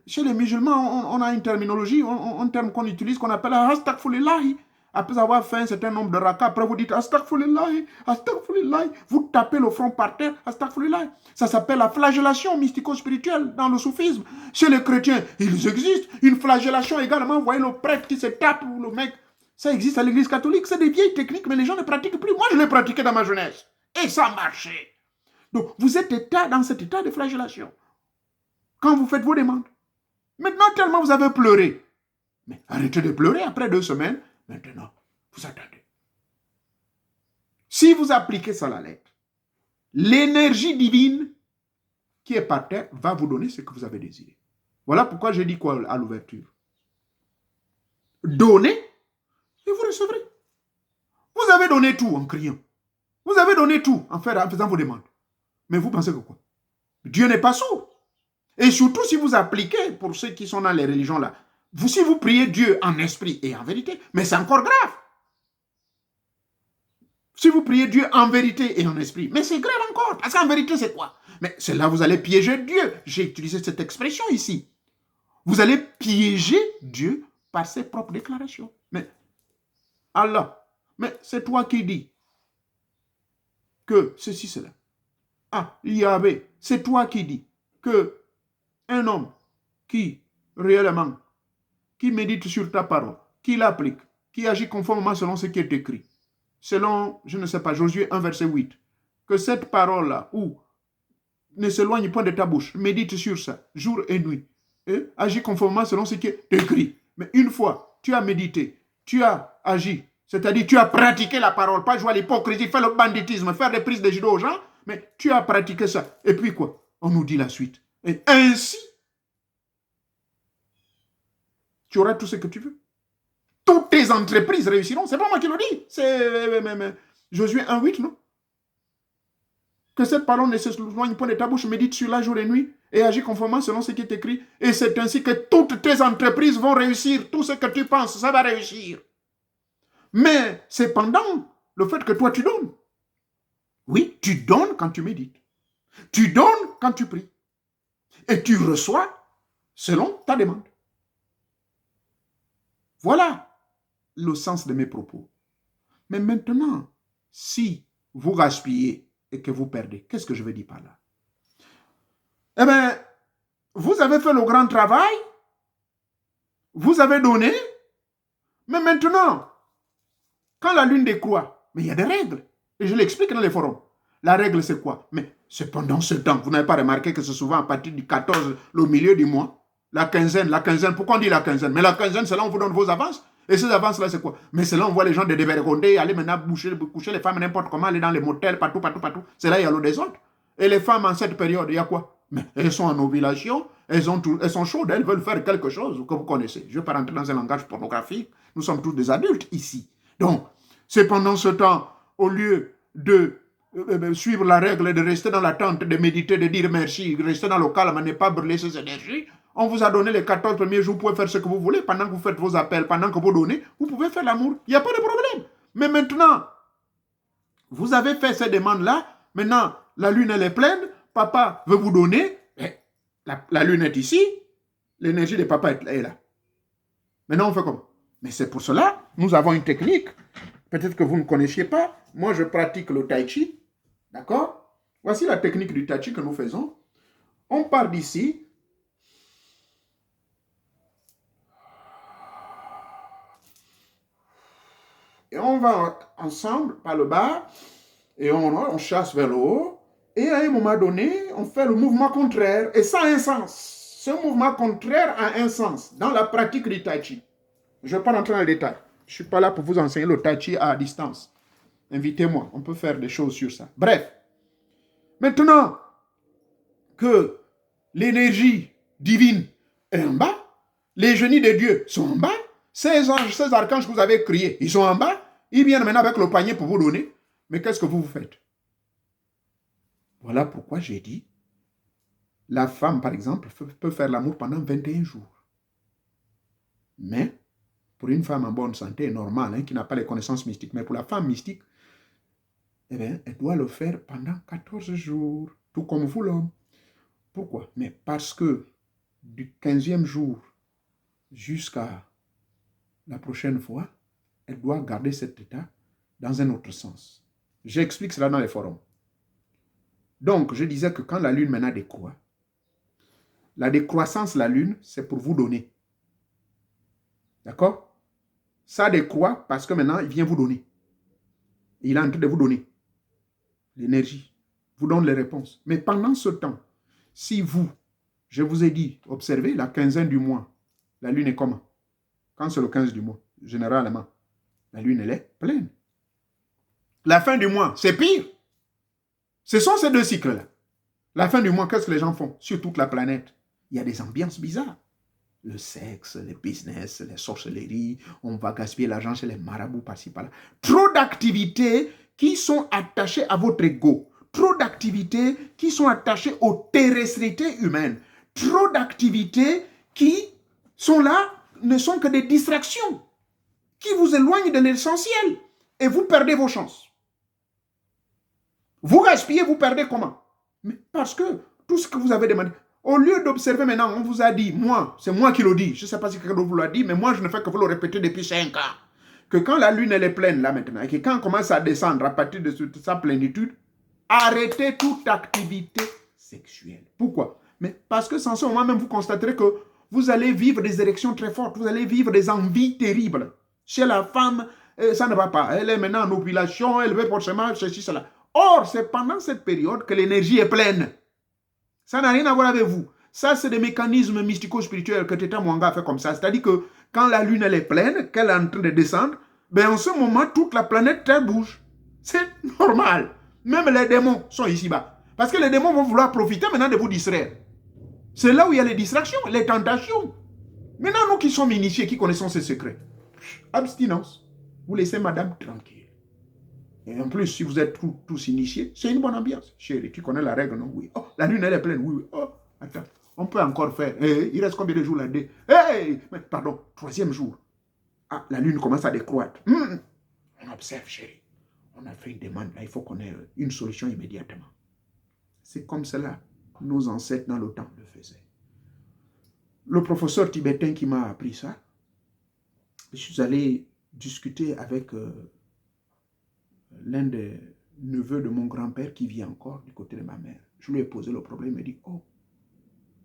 Chez les musulmans, on a une terminologie, un terme qu'on utilise, qu'on appelle astaghfirullahi. Après avoir fait un certain nombre de rakas, après vous dites astaghfirullahi, astaghfirullahi. Vous tapez le front par terre, astaghfirullahi. Ça s'appelle la flagellation mystico-spirituelle dans le soufisme. Chez les chrétiens, ils existent. Une flagellation également, vous voyez le prêtre qui se tape, ou le mec. Ça existe à l'église catholique. C'est des vieilles techniques, mais les gens ne pratiquent plus. Moi, je l'ai pratiqué dans ma jeunesse. Et ça marchait. Donc, vous êtes dans cet état de flagellation. Quand vous faites vos demandes. Maintenant, tellement vous avez pleuré. Mais arrêtez de pleurer après 2 semaines. Maintenant, vous attendez. Si vous appliquez ça à la lettre, l'énergie divine qui est par terre va vous donner ce que vous avez désiré. Voilà pourquoi je dis quoi à l'ouverture. Donnez et vous recevrez. Vous avez donné tout en criant. Vous avez donné tout en faisant vos demandes. Mais vous pensez que quoi? Dieu n'est pas sourd. Et surtout si vous appliquez, pour ceux qui sont dans les religions là, si vous priez Dieu en esprit et en vérité, mais c'est encore grave. Si vous priez Dieu en vérité et en esprit, mais c'est grave encore. Parce qu'en vérité, c'est quoi? Mais c'est là que vous allez piéger Dieu. J'ai utilisé cette expression ici. Vous allez piéger Dieu par ses propres déclarations. Mais Allah, mais c'est toi qui dis que ceci, cela. Ah, Yahvé, c'est toi qui dis que un homme qui réellement, qui médite sur ta parole, qui l'applique, qui agit conformément selon ce qui est écrit, selon, je ne sais pas, Josué 1, verset 8, que cette parole-là, ou ne s'éloigne pas de ta bouche, médite sur ça, jour et nuit, et agis conformément selon ce qui est écrit. Mais une fois, tu as médité, tu as agi, c'est-à-dire tu as pratiqué la parole, pas jouer à l'hypocrisie, faire le banditisme, faire des prises de judo aux gens, mais tu as pratiqué ça. Et puis quoi? On nous dit la suite. Et ainsi, tu auras tout ce que tu veux. Toutes tes entreprises réussiront. C'est pas moi qui le dis. C'est Josué 1,8, non? Que cette parole ne s'éloigne pas de ta bouche, médite sur la jour et nuit et agis conformément selon ce qui est écrit. Et c'est ainsi que toutes tes entreprises vont réussir. Tout ce que tu penses, ça va réussir. Mais cependant, le fait que toi tu donnes. Oui, tu donnes quand tu médites. Tu donnes quand tu pries. Et tu reçois selon ta demande. Voilà le sens de mes propos. Mais maintenant, si vous gaspillez et que vous perdez, qu'est-ce que je veux dire par là? Eh bien, vous avez fait le grand travail, vous avez donné, mais maintenant, quand la lune décroît, mais il y a des règles. Et je l'explique dans les forums. La règle, c'est quoi? Mais c'est pendant ce temps. Vous n'avez pas remarqué que c'est souvent à partir du 14, le milieu du mois. La quinzaine. Pourquoi on dit la quinzaine? Mais la quinzaine, c'est là où on vous donne vos avances. Et ces avances-là, c'est quoi? Mais c'est là où on voit les gens de dévergondés, aller maintenant coucher les femmes n'importe comment, aller dans les motels, partout. C'est là où il y a le désordre. Et les femmes, en cette période, il y a quoi? Mais elles sont en ovulation, elles sont chaudes, elles veulent faire quelque chose que vous connaissez. Je ne vais pas rentrer dans un langage pornographique. Nous sommes tous des adultes ici. Donc, c'est pendant ce temps, au lieu de suivre la règle de rester dans la tente, de méditer, de dire merci, rester dans le calme, ne pas brûler ses énergies, on vous a donné les 14 premiers jours, vous pouvez faire ce que vous voulez, pendant que vous faites vos appels, pendant que vous donnez, vous pouvez faire l'amour, il n'y a pas de problème. Mais maintenant, vous avez fait ces demandes-là, maintenant, la lune elle est pleine, papa veut vous donner, la lune est ici, l'énergie de papa est là. Maintenant, on fait comment? Mais c'est pour cela, nous avons une technique. Peut-être que vous ne connaissiez pas. Moi, je pratique le tai chi. D'accord? Voici la technique du tai chi que nous faisons. On part d'ici. Et on va ensemble par le bas. Et on chasse vers le haut. Et à un moment donné, on fait le mouvement contraire. Et ça a un sens. Ce mouvement contraire a un sens dans la pratique du tai chi. Je ne vais pas rentrer dans les détails. Je ne suis pas là pour vous enseigner le tai chi à distance. Invitez-moi, on peut faire des choses sur ça. Bref, maintenant que l'énergie divine est en bas, les génies de Dieu sont en bas, ces anges, ces archanges que vous avez criés, ils sont en bas, ils viennent maintenant avec le panier pour vous donner. Mais qu'est-ce que vous faites? Voilà pourquoi j'ai dit, la femme, par exemple, peut faire l'amour pendant 21 jours. Mais, pour une femme en bonne santé, normale, qui n'a pas les connaissances mystiques, mais pour la femme mystique, eh bien, elle doit le faire pendant 14 jours, tout comme vous l'homme. Pourquoi? Mais parce que du 15e jour jusqu'à la prochaine fois, elle doit garder cet état dans un autre sens. J'explique cela dans les forums. Donc, je disais que quand la lune maintenant décroît, la décroissance de la lune, c'est pour vous donner. D'accord? Ça décroît parce que maintenant, il vient vous donner. Il est en train de vous donner l'énergie, vous donne les réponses. Mais pendant ce temps, si vous, je vous ai dit, observez la quinzaine du mois, la lune est comment? Quand c'est le 15 du mois, généralement, la lune, elle est pleine. La fin du mois, c'est pire. Ce sont ces deux cycles-là. La fin du mois, qu'est-ce que les gens font sur toute la planète? Il y a des ambiances bizarres. Le sexe, le business, les sorcelleries, on va gaspiller l'argent chez les marabouts par-ci par-là. Trop d'activités qui sont attachées à votre ego. Trop d'activités qui sont attachées aux terrestrités humaines. Trop d'activités qui sont là, ne sont que des distractions, qui vous éloignent de l'essentiel. Et vous perdez vos chances. Vous gaspillez, vous perdez comment? Mais parce que tout ce que vous avez demandé, au lieu d'observer maintenant, on vous a dit, moi, c'est moi qui le dis, je ne sais pas si quelqu'un d'autre vous l'a dit, mais moi je ne fais que vous le répéter depuis 5 ans, que quand la lune elle est pleine là maintenant, et que quand on commence à descendre à partir de sa plénitude, arrêtez toute activité sexuelle. Pourquoi? Mais parce que sans ce moment même, vous constaterez que vous allez vivre des érections très fortes, vous allez vivre des envies terribles. Chez la femme, ça ne va pas. Elle est maintenant en ovulation, elle veut forcément ceci, cela. Or, c'est pendant cette période que l'énergie est pleine. Ça n'a rien à voir avec vous. Ça, c'est des mécanismes mystico-spirituels que Teta Mwanga a fait comme ça. C'est-à-dire que quand la lune elle est pleine, qu'elle est en train de descendre, ben en ce moment, toute la planète Terre bouge. C'est normal. Même les démons sont ici-bas. Parce que les démons vont vouloir profiter maintenant de vous distraire. C'est là où il y a les distractions, les tentations. Maintenant, nous qui sommes initiés, qui connaissons ces secrets, abstinence. Vous laissez madame tranquille. Et en plus, si vous êtes tous initiés, c'est une bonne ambiance. Chérie, tu connais la règle, non? Oui. Oh, la lune, elle est pleine. Oui, oui. Oh, attends. On peut encore faire. Il reste combien de jours là-dedans? Pardon, 3e jour. Ah, la lune commence à décroître. On observe, chérie. On a fait une demande. Là, il faut qu'on ait une solution immédiatement. C'est comme cela que nos ancêtres dans le temps le faisaient. Le professeur tibétain qui m'a appris ça, je suis allé discuter avec l'un des neveux de mon grand-père qui vit encore du côté de ma mère. Je lui ai posé le problème, il m'a dit, oh,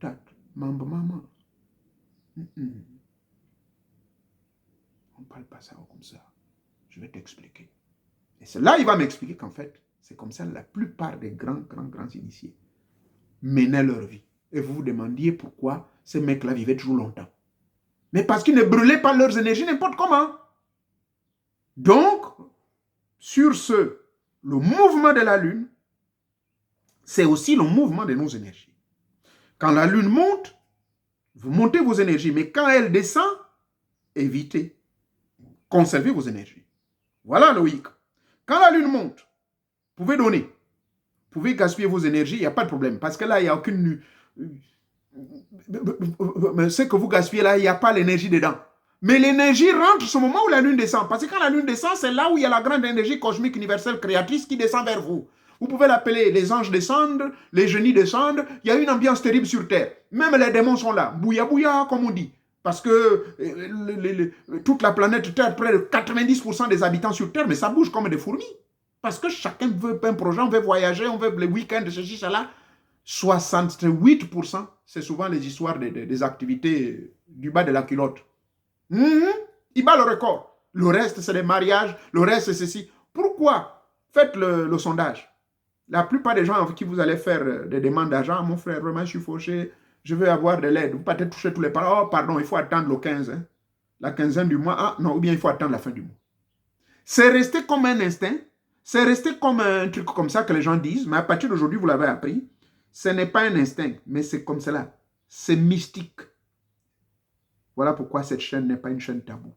tat, maman, on ne parle pas ça comme ça. Je vais t'expliquer. Et c'est là il va m'expliquer qu'en fait, c'est comme ça la plupart des grands initiés menaient leur vie. Et vous vous demandiez pourquoi ces mecs-là vivaient toujours longtemps. Mais parce qu'ils ne brûlaient pas leurs énergies n'importe comment. Donc, sur ce, le mouvement de la lune, c'est aussi le mouvement de nos énergies. Quand la lune monte, vous montez vos énergies, mais quand elle descend, évitez, conservez vos énergies. Voilà Loïc. Quand la lune monte, vous pouvez donner, vous pouvez gaspiller vos énergies, il n'y a pas de problème, parce que là, il n'y a aucune... Ce que vous gaspillez là, il n'y a pas l'énergie dedans. Mais l'énergie rentre au moment où la lune descend. Parce que quand la lune descend, c'est là où il y a la grande énergie cosmique universelle créatrice qui descend vers vous. Vous pouvez l'appeler les anges descendent, les génies descendent. Il y a une ambiance terrible sur terre. Même les démons sont là. Bouya bouya, comme on dit. Parce que toute la planète Terre, près de 90% des habitants sur Terre, mais ça bouge comme des fourmis. Parce que chacun veut un projet, on veut voyager, on veut les week-ends, ceci, cela. 68%, c'est souvent les histoires des activités du bas de la culotte. Il bat le record. Le reste, c'est les mariages, le reste, c'est ceci. Pourquoi? Faites le sondage. La plupart des gens avec qui vous allez faire des demandes d'argent, mon frère, vraiment, je suis fauché, je veux avoir de l'aide. Vous pouvez peut-être toucher tous les parents. Oh, pardon, il faut attendre le 15, hein. La quinzaine du mois. Ah, non, ou bien il faut attendre la fin du mois. C'est resté comme un instinct. C'est resté comme un truc comme ça que les gens disent. Mais à partir d'aujourd'hui, vous l'avez appris. Ce n'est pas un instinct, mais c'est comme cela. C'est mystique. Voilà pourquoi cette chaîne n'est pas une chaîne tabou.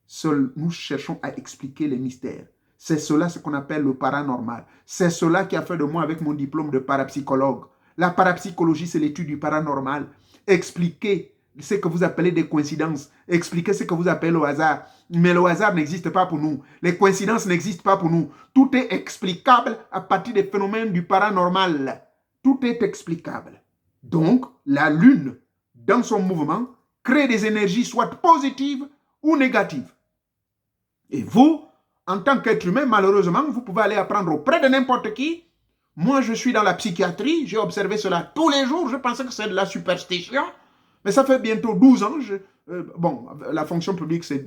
Seul, nous cherchons à expliquer les mystères. C'est cela ce qu'on appelle le paranormal. C'est cela qui a fait de moi avec mon diplôme de parapsychologue. La parapsychologie, c'est l'étude du paranormal. Expliquer ce que vous appelez des coïncidences. Expliquer ce que vous appelez le hasard. Mais le hasard n'existe pas pour nous. Les coïncidences n'existent pas pour nous. Tout est explicable à partir des phénomènes du paranormal. Tout est explicable. Donc, la Lune, dans son mouvement, crée des énergies soit positives ou négatives. Et vous, en tant qu'être humain, malheureusement, vous pouvez aller apprendre auprès de n'importe qui. Moi, je suis dans la psychiatrie, j'ai observé cela tous les jours, je pensais que c'est de la superstition, mais ça fait bientôt 12 ans. Bon, la fonction publique, c'est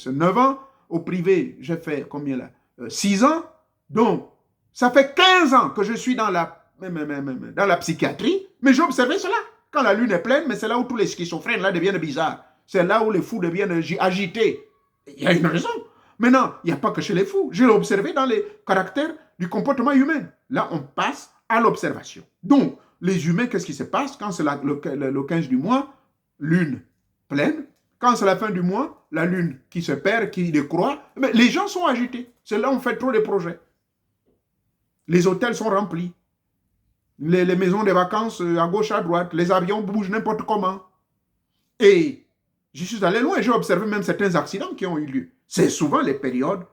9 ans. Au privé, j'ai fait combien là? 6 ans. Donc, ça fait 15 ans que je suis dans la psychiatrie, mais j'ai observé cela. Quand la lune est pleine, mais c'est là où tous les schizophrènes là deviennent bizarres. C'est là où les fous deviennent agités. Il y a une raison. Maintenant, il n'y a pas que chez les fous. Je l'ai observé dans les caractères du comportement humain. Là, on passe à l'observation. Donc, les humains, qu'est-ce qui se passe quand c'est le 15 du mois? Lune pleine. Quand c'est la fin du mois, la lune qui se perd, qui décroît. Mais les gens sont agités. C'est là où on fait trop de projets. Les hôtels sont remplis. Les maisons de vacances à gauche, à droite. Les avions bougent n'importe comment. Et je suis allé loin. J'ai observé même certains accidents qui ont eu lieu. C'est souvent les périodes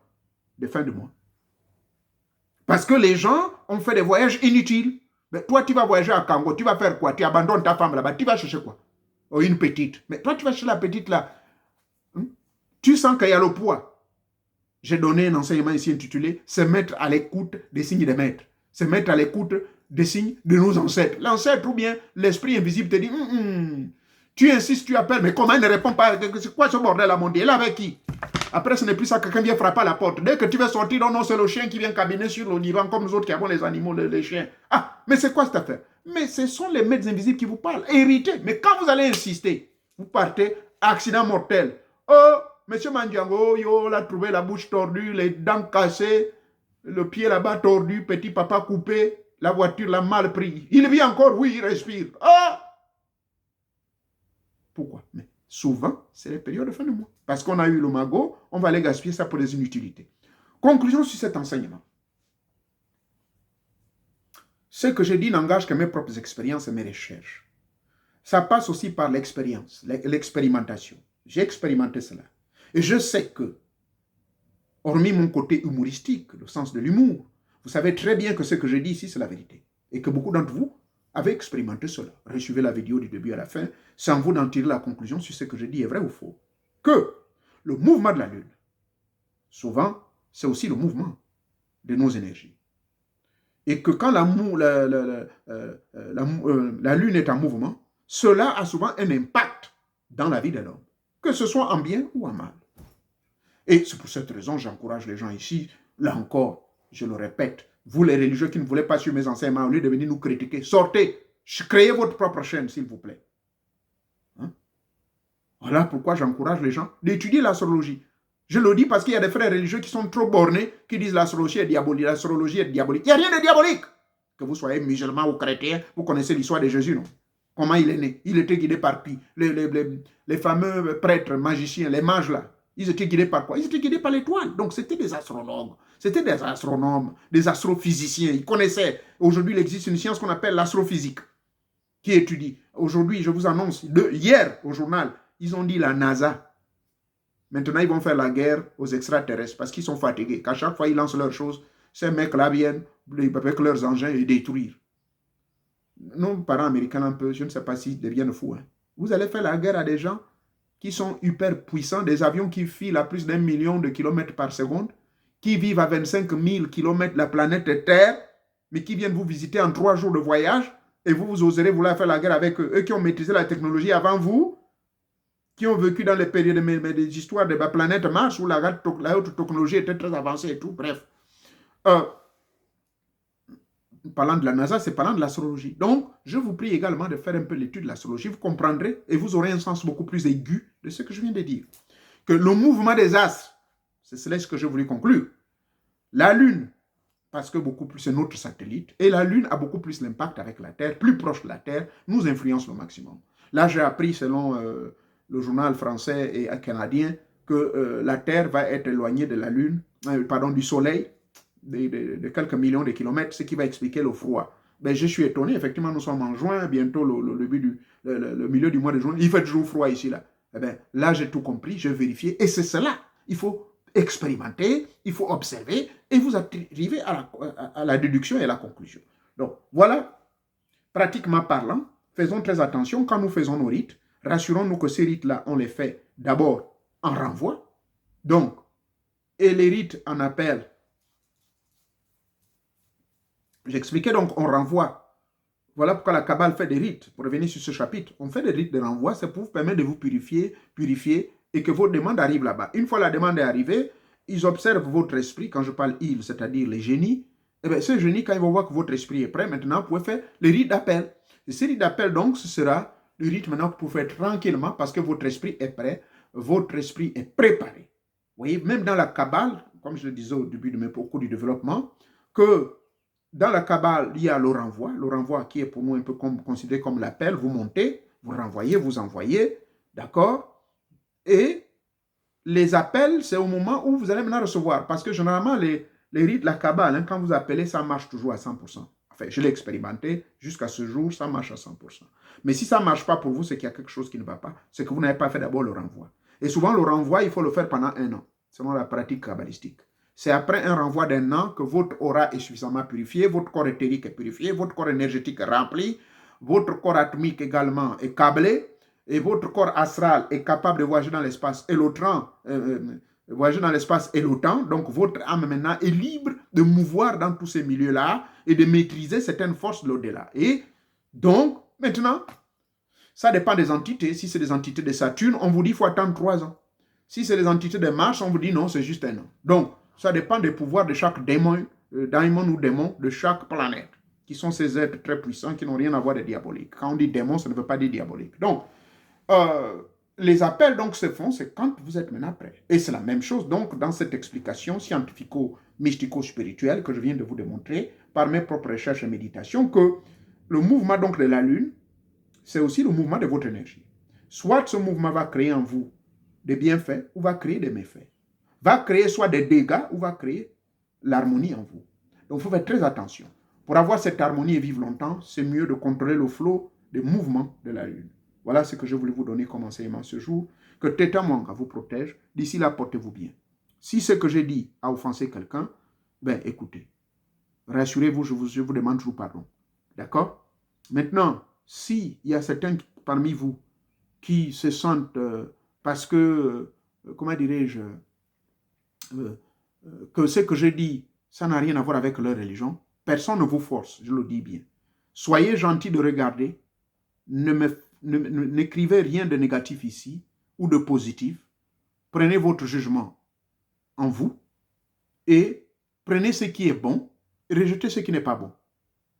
de fin de mois. Parce que les gens ont fait des voyages inutiles. Mais toi, tu vas voyager à Congo, tu vas faire quoi? Tu abandonnes ta femme là-bas, tu vas chercher quoi? Oh, une petite. Mais toi, tu vas chercher la petite là. Tu sens qu'il y a le poids. J'ai donné un enseignement ici intitulé « Se mettre à l'écoute des signes des maîtres ». Se mettre à l'écoute des signes de nos ancêtres. L'ancêtre ou bien l'esprit invisible te dit tu insistes, tu appelles, mais comment il ne répond pas? C'est quoi ce bordel à mon Dieu? Là avec qui? Après, ce n'est plus ça, quelqu'un vient frapper à la porte. Dès que tu vas sortir, non, c'est le chien qui vient cabiner sur le divan, comme nous autres qui avons les animaux, les chiens. Ah, mais c'est quoi cette affaire? Mais ce sont les maîtres invisibles qui vous parlent. Héritez. Mais quand vous allez insister, vous partez, accident mortel. Oh, monsieur Mandiango, yo, l'a trouvé la bouche tordue, les dents cassées, le pied là-bas tordu, petit papa coupé, la voiture l'a mal pris. Il vit encore, oui, il respire. Ah! Pourquoi? Mais souvent, c'est les périodes de fin de mois. Parce qu'on a eu le magot, on va aller gaspiller ça pour des inutilités. Conclusion sur cet enseignement. Ce que je dis n'engage que mes propres expériences et mes recherches. Ça passe aussi par l'expérience, l'expérimentation. J'ai expérimenté cela. Et je sais que, hormis mon côté humoristique, le sens de l'humour, vous savez très bien que ce que je dis ici, c'est la vérité. Et que beaucoup d'entre vous avez expérimenté cela. Suivez la vidéo du début à la fin, sans vous d'en tirer la conclusion sur ce que je dis est vrai ou faux. Que le mouvement de la Lune, souvent, c'est aussi le mouvement de nos énergies. Et que quand la Lune est en mouvement, cela a souvent un impact dans la vie de l'homme, que ce soit en bien ou en mal. Et c'est pour cette raison que j'encourage les gens ici, là encore, je le répète, vous les religieux qui ne voulez pas suivre mes enseignements, au lieu de venir nous critiquer, sortez, créez votre propre chaîne, s'il vous plaît. Hein? Voilà pourquoi j'encourage les gens d'étudier l'astrologie. Je le dis parce qu'il y a des frères religieux qui sont trop bornés, qui disent l'astrologie est diabolique, l'astrologie est diabolique. Il n'y a rien de diabolique. Que vous soyez musulman ou chrétien, vous connaissez l'histoire de Jésus, non? Comment il est né? Il était guidé par qui? Les fameux prêtres, magiciens, les mages là. Ils étaient guidés par quoi? Ils étaient guidés par l'étoile. Donc c'était des astrologues, c'était des astronomes, des astrophysiciens. Ils connaissaient. Aujourd'hui, il existe une science qu'on appelle l'astrophysique, qui étudie. Aujourd'hui, je vous annonce, hier au journal, ils ont dit la NASA. Maintenant, ils vont faire la guerre aux extraterrestres parce qu'ils sont fatigués. Qu'à chaque fois, ils lancent leurs choses, ces mecs-là viennent avec leurs engins et détruire. Nos parents américains, un peu, je ne sais pas s'ils deviennent fous. Hein. Vous allez faire la guerre à des gens qui sont hyper puissants, des avions qui filent à plus d'1 million de kilomètres par seconde, qui vivent à 25 000 kilomètres de la planète Terre, mais qui viennent vous visiter en 3 jours de voyage, et vous oserez vouloir faire la guerre avec eux, eux qui ont maîtrisé la technologie avant vous, qui ont vécu dans les périodes des histoires de la planète Mars, où la haute technologie était très avancée et tout, bref. Parlant de la NASA, c'est parlant de l'astrologie. Donc, je vous prie également de faire un peu l'étude de l'astrologie. Vous comprendrez et vous aurez un sens beaucoup plus aigu de ce que je viens de dire. Que le mouvement des astres, c'est cela ce que je voulais conclure. La Lune, parce que beaucoup plus c'est notre satellite, et la Lune a beaucoup plus d'impact avec la Terre, plus proche de la Terre, nous influence le maximum. Là, j'ai appris, selon le journal français et canadien, que la Terre va être éloignée de la Lune, du Soleil, de quelques millions de kilomètres, ce qui va expliquer le froid. Ben, je suis étonné, effectivement, nous sommes en juin, bientôt le milieu du mois de juin, il fait toujours froid ici, là. Eh ben, là, j'ai tout compris, j'ai vérifié, et c'est cela. Il faut expérimenter, il faut observer, et vous arrivez à la déduction et à la conclusion. Donc, voilà, pratiquement parlant, faisons très attention quand nous faisons nos rites, rassurons-nous que ces rites-là, on les fait d'abord en renvoi, donc, et les rites en appel. J'expliquais donc, on renvoie. Voilà pourquoi la Kabbale fait des rites. Pour revenir sur ce chapitre, on fait des rites de renvoi, c'est pour vous permettre de vous purifier, et que vos demandes arrivent là-bas. Une fois la demande est arrivée, ils observent votre esprit, quand je parle ils, c'est-à-dire les génies, et bien ce génie, quand ils vont voir que votre esprit est prêt, maintenant, vous pouvez faire le rite d'appel. Et ce rite d'appel, donc, ce sera le rite maintenant que vous pouvez faire tranquillement, parce que votre esprit est prêt, votre esprit est préparé. Vous voyez, même dans la Kabbale, comme je le disais au début de mes cours du développement, que dans la Kabbale, il y a le renvoi qui est pour nous un peu considéré comme l'appel. Vous montez, vous renvoyez, vous envoyez, d'accord? Et les appels, c'est au moment où vous allez maintenant recevoir. Parce que généralement, les rites de la Kabbale, hein, quand vous appelez, ça marche toujours à 100%. Enfin, je l'ai expérimenté, jusqu'à ce jour, ça marche à 100%. Mais si ça ne marche pas pour vous, c'est qu'il y a quelque chose qui ne va pas. C'est que vous n'avez pas fait d'abord le renvoi. Et souvent, le renvoi, il faut le faire pendant 1 an, selon la pratique kabbalistique. C'est après un renvoi d'1 an que votre aura est suffisamment purifié, votre corps éthérique est purifié, votre corps énergétique est rempli, votre corps atomique également est câblé, et votre corps astral est capable de voyager dans l'espace et le temps, donc votre âme maintenant est libre de mouvoir dans tous ces milieux-là et de maîtriser certaines forces de l'au-delà. Et donc, maintenant, ça dépend des entités. Si c'est des entités de Saturne, on vous dit qu'il faut attendre 3 ans. Si c'est des entités de Mars, on vous dit non, c'est juste 1 an. Donc, ça dépend des pouvoirs de chaque daimon ou démon de chaque planète, qui sont ces êtres très puissants qui n'ont rien à voir de diabolique. Quand on dit démon, ça ne veut pas dire diabolique. Donc, les appels donc se font, c'est quand vous êtes maintenant prêt. Et c'est la même chose donc dans cette explication scientifico-mystico-spirituelle que je viens de vous démontrer par mes propres recherches et méditations, que le mouvement donc de la Lune, c'est aussi le mouvement de votre énergie. Soit ce mouvement va créer en vous des bienfaits ou va créer des méfaits. Va créer soit des dégâts ou va créer l'harmonie en vous. Donc, il faut faire très attention. Pour avoir cette harmonie et vivre longtemps, c'est mieux de contrôler le flot des mouvements de la Lune. Voilà ce que je voulais vous donner comme enseignement ce jour. Que Teta Mwanga vous protège. D'ici là, portez-vous bien. Si ce que j'ai dit a offensé quelqu'un, ben écoutez, rassurez-vous, je vous demande toujours pardon. D'accord? Maintenant, s'il y a certains parmi vous qui se sentent, parce que, comment dirais-je, que ce que je dis, ça n'a rien à voir avec leur religion, personne ne vous force, je le dis bien. Soyez gentils de regarder, n'écrivez rien de négatif ici ou de positif. Prenez votre jugement en vous et prenez ce qui est bon et rejetez ce qui n'est pas bon.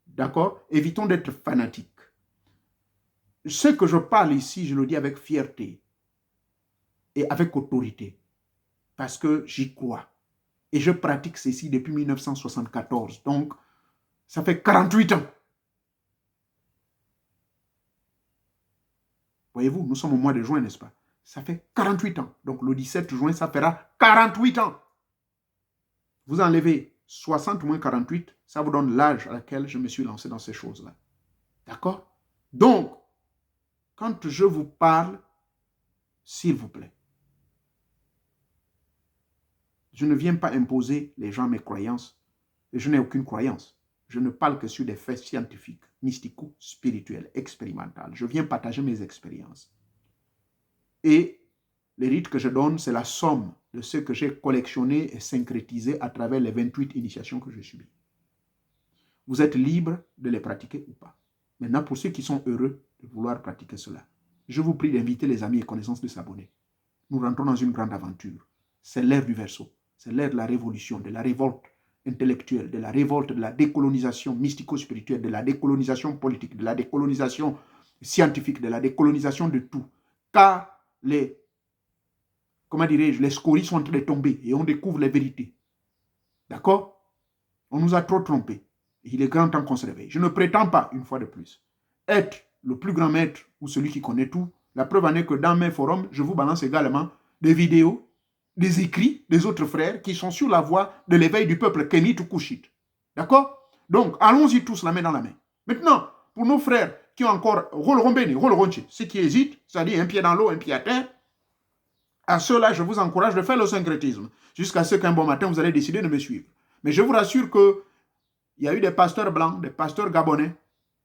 D'accord? Évitons d'être fanatiques. Ce que je parle ici, je le dis avec fierté et avec autorité parce que j'y crois. Et je pratique ceci depuis 1974. Donc, ça fait 48 ans. Voyez-vous, nous sommes au mois de juin, n'est-ce pas? Ça fait 48 ans. Donc, le 17 juin, ça fera 48 ans. Vous enlevez 60 moins 48, ça vous donne l'âge à laquelle je me suis lancé dans ces choses-là. D'accord? Donc, quand je vous parle, s'il vous plaît, je ne viens pas imposer les gens mes croyances. Et je n'ai aucune croyance. Je ne parle que sur des faits scientifiques, mystico, spirituels, expérimentaux. Je viens partager mes expériences. Et les rites que je donne, c'est la somme de ce que j'ai collectionné et syncrétisé à travers les 28 initiations que j'ai subies. Vous êtes libre de les pratiquer ou pas. Maintenant, pour ceux qui sont heureux de vouloir pratiquer cela, je vous prie d'inviter les amis et connaissances de s'abonner. Nous rentrons dans une grande aventure. C'est l'ère du Verseau. C'est l'ère de la révolution, de la révolte intellectuelle, de la révolte, de la décolonisation mystico-spirituelle, de la décolonisation politique, de la décolonisation scientifique, de la décolonisation de tout. Car les scories sont en train de tomber et on découvre les vérités. D'accord? On nous a trop trompés. Il est grand temps qu'on se réveille. Je ne prétends pas, une fois de plus, être le plus grand maître ou celui qui connaît tout. La preuve en est que dans mes forums, je vous balance également des vidéos, des écrits des autres frères qui sont sur la voie de l'éveil du peuple kénite ou couchite. D'accord? Donc, allons-y tous la main dans la main. Maintenant, pour nos frères qui ont encore ceux qui hésitent, c'est-à-dire un pied dans l'eau, un pied à terre, à ceux-là, je vous encourage de faire le syncrétisme, jusqu'à ce qu'un bon matin, vous allez décider de me suivre. Mais je vous rassure que il y a eu des pasteurs blancs, des pasteurs gabonais,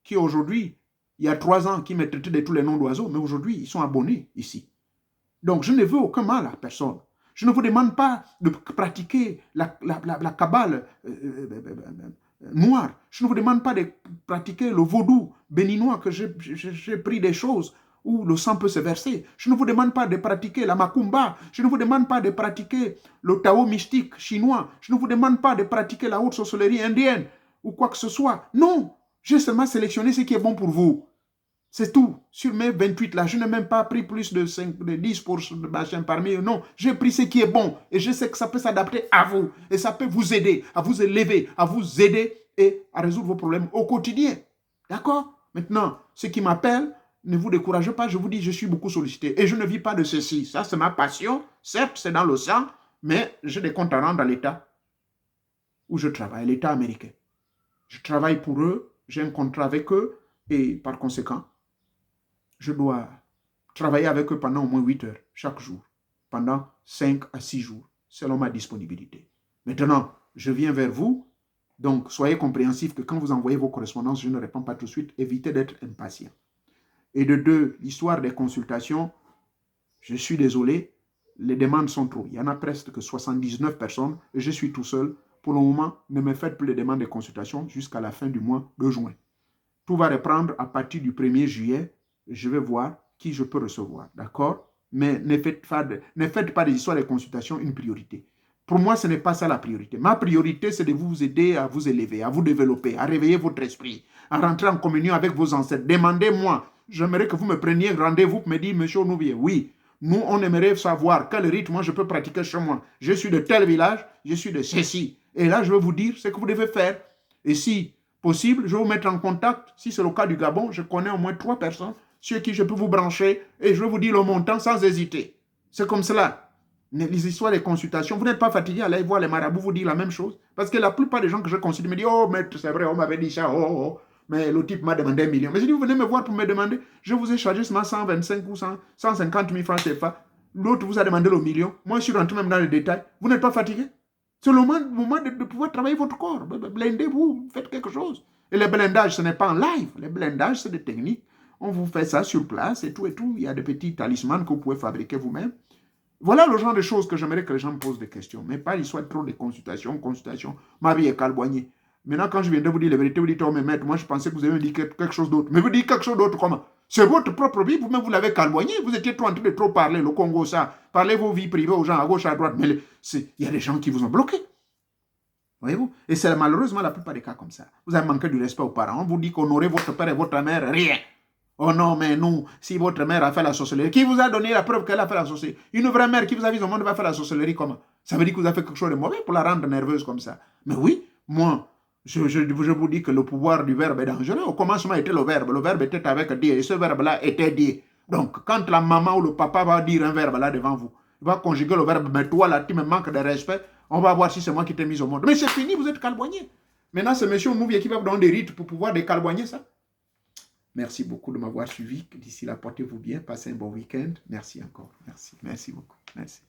qui aujourd'hui, il y a 3 ans, qui me traitaient de tous les noms d'oiseaux, mais aujourd'hui, ils sont abonnés ici. Donc, je ne veux aucun mal à personne. Je ne vous demande pas de pratiquer la kabbale noire. Je ne vous demande pas de pratiquer le vaudou béninois que j'ai pris des choses où le sang peut se verser. Je ne vous demande pas de pratiquer la macumba. Je ne vous demande pas de pratiquer le Tao mystique chinois. Je ne vous demande pas de pratiquer la haute sorcellerie indienne ou quoi que ce soit. Non, j'ai seulement sélectionné ce qui est bon pour vous. C'est tout. Sur mes 28 là, je n'ai même pas pris plus de 10% de machin parmi eux. Non, j'ai pris ce qui est bon. Et je sais que ça peut s'adapter à vous. Et ça peut vous aider, à vous élever, à vous aider et à résoudre vos problèmes au quotidien. D'accord? Maintenant, ceux qui m'appellent, ne vous découragez pas. Je vous dis, je suis beaucoup sollicité. Et je ne vis pas de ceci. Ça, c'est ma passion. Certes, c'est dans le sang. Mais j'ai des comptes à rendre à l'État où je travaille, l'État américain. Je travaille pour eux. J'ai un contrat avec eux. Et par conséquent, je dois travailler avec eux pendant au moins 8 heures chaque jour, pendant 5 à 6 jours, selon ma disponibilité. Maintenant, je viens vers vous, donc soyez compréhensifs que quand vous envoyez vos correspondances, je ne réponds pas tout de suite, évitez d'être impatient. Et de 2, l'histoire des consultations, je suis désolé, les demandes sont trop. Il y en a presque 79 personnes et je suis tout seul. Pour le moment, ne me faites plus les demandes de consultation jusqu'à la fin du mois de juin. Tout va reprendre à partir du 1er juillet. Je vais voir qui je peux recevoir, d'accord? Mais ne faites pas des histoires de consultation une priorité. Pour moi, ce n'est pas ça la priorité. Ma priorité, c'est de vous aider à vous élever, à vous développer, à réveiller votre esprit, à rentrer en communion avec vos ancêtres. Demandez-moi. J'aimerais que vous me preniez rendez-vous pour me dire, monsieur Onouvier, oui, nous, on aimerait savoir quel rythme moi je peux pratiquer chez moi. Je suis de tel village, je suis de ceci. Et là, je vais vous dire ce que vous devez faire. Et si possible, je vais vous mettre en contact. Si c'est le cas du Gabon, je connais au moins 3 personnes sur qui je peux vous brancher et je vais vous dire le montant sans hésiter. C'est comme cela. Les histoires des consultations, vous n'êtes pas fatigué à aller voir les marabouts vous dire la même chose. Parce que la plupart des gens que je consulte me disent, oh maître, c'est vrai, on m'avait dit ça, mais le type m'a demandé 1 million. Mais je dis, vous venez me voir pour me demander, je vous ai chargé seulement 125 ou 150 000 francs CFA. L'autre vous a demandé le million. Moi, je suis rentré même dans les détails. Vous n'êtes pas fatigué? C'est le moment de pouvoir travailler votre corps. Blindez-vous, faites quelque chose. Et les blindages, ce n'est pas en live. Les blindages, c'est des techniques. On vous fait ça sur place et tout et tout. Il y a des petits talismans que vous pouvez fabriquer vous-même. Voilà le genre de choses que j'aimerais que les gens me posent des questions. Mais pas l'histoire trop de consultations. Ma vie est calboignée. Maintenant, quand je viens de vous dire la vérité, vous dites, oh, mais maître, moi je pensais que vous avez dit quelque chose d'autre. Mais vous dites quelque chose d'autre comment? C'est votre propre vie, vous-même vous l'avez calboigné. Vous étiez trop en train de trop parler, le Congo, ça. Parlez vos vies privées aux gens à gauche, à droite. Mais il y a des gens qui vous ont bloqué. Voyez-vous? Et c'est malheureusement la plupart des cas comme ça. Vous avez manqué du respect aux parents. On vous dit qu'honorer votre père et votre mère, rien. Oh non, mais nous, si votre mère a fait la sorcellerie, qui vous a donné la preuve qu'elle a fait la sorcellerie? Une vraie mère qui vous a vu au monde va faire la sorcellerie comment? Ça veut dire que vous avez fait quelque chose de mauvais pour la rendre nerveuse comme ça. Mais oui, moi, je vous dis que le pouvoir du verbe est dangereux. Au commencement était le verbe était avec Dieu, et ce verbe-là était Dieu. Donc, quand la maman ou le papa va dire un verbe là devant vous, il va conjuguer le verbe, mais toi là, tu me manques de respect, on va voir si c'est moi qui t'ai mis au monde. Mais c'est fini, vous êtes calboigné. Maintenant, c'est monsieur Onouvier qui va vous donner des rites pour pouvoir décalboigner ça. Merci beaucoup de m'avoir suivi. D'ici là, portez-vous bien, passez un bon week-end. Merci encore. Merci beaucoup. Merci.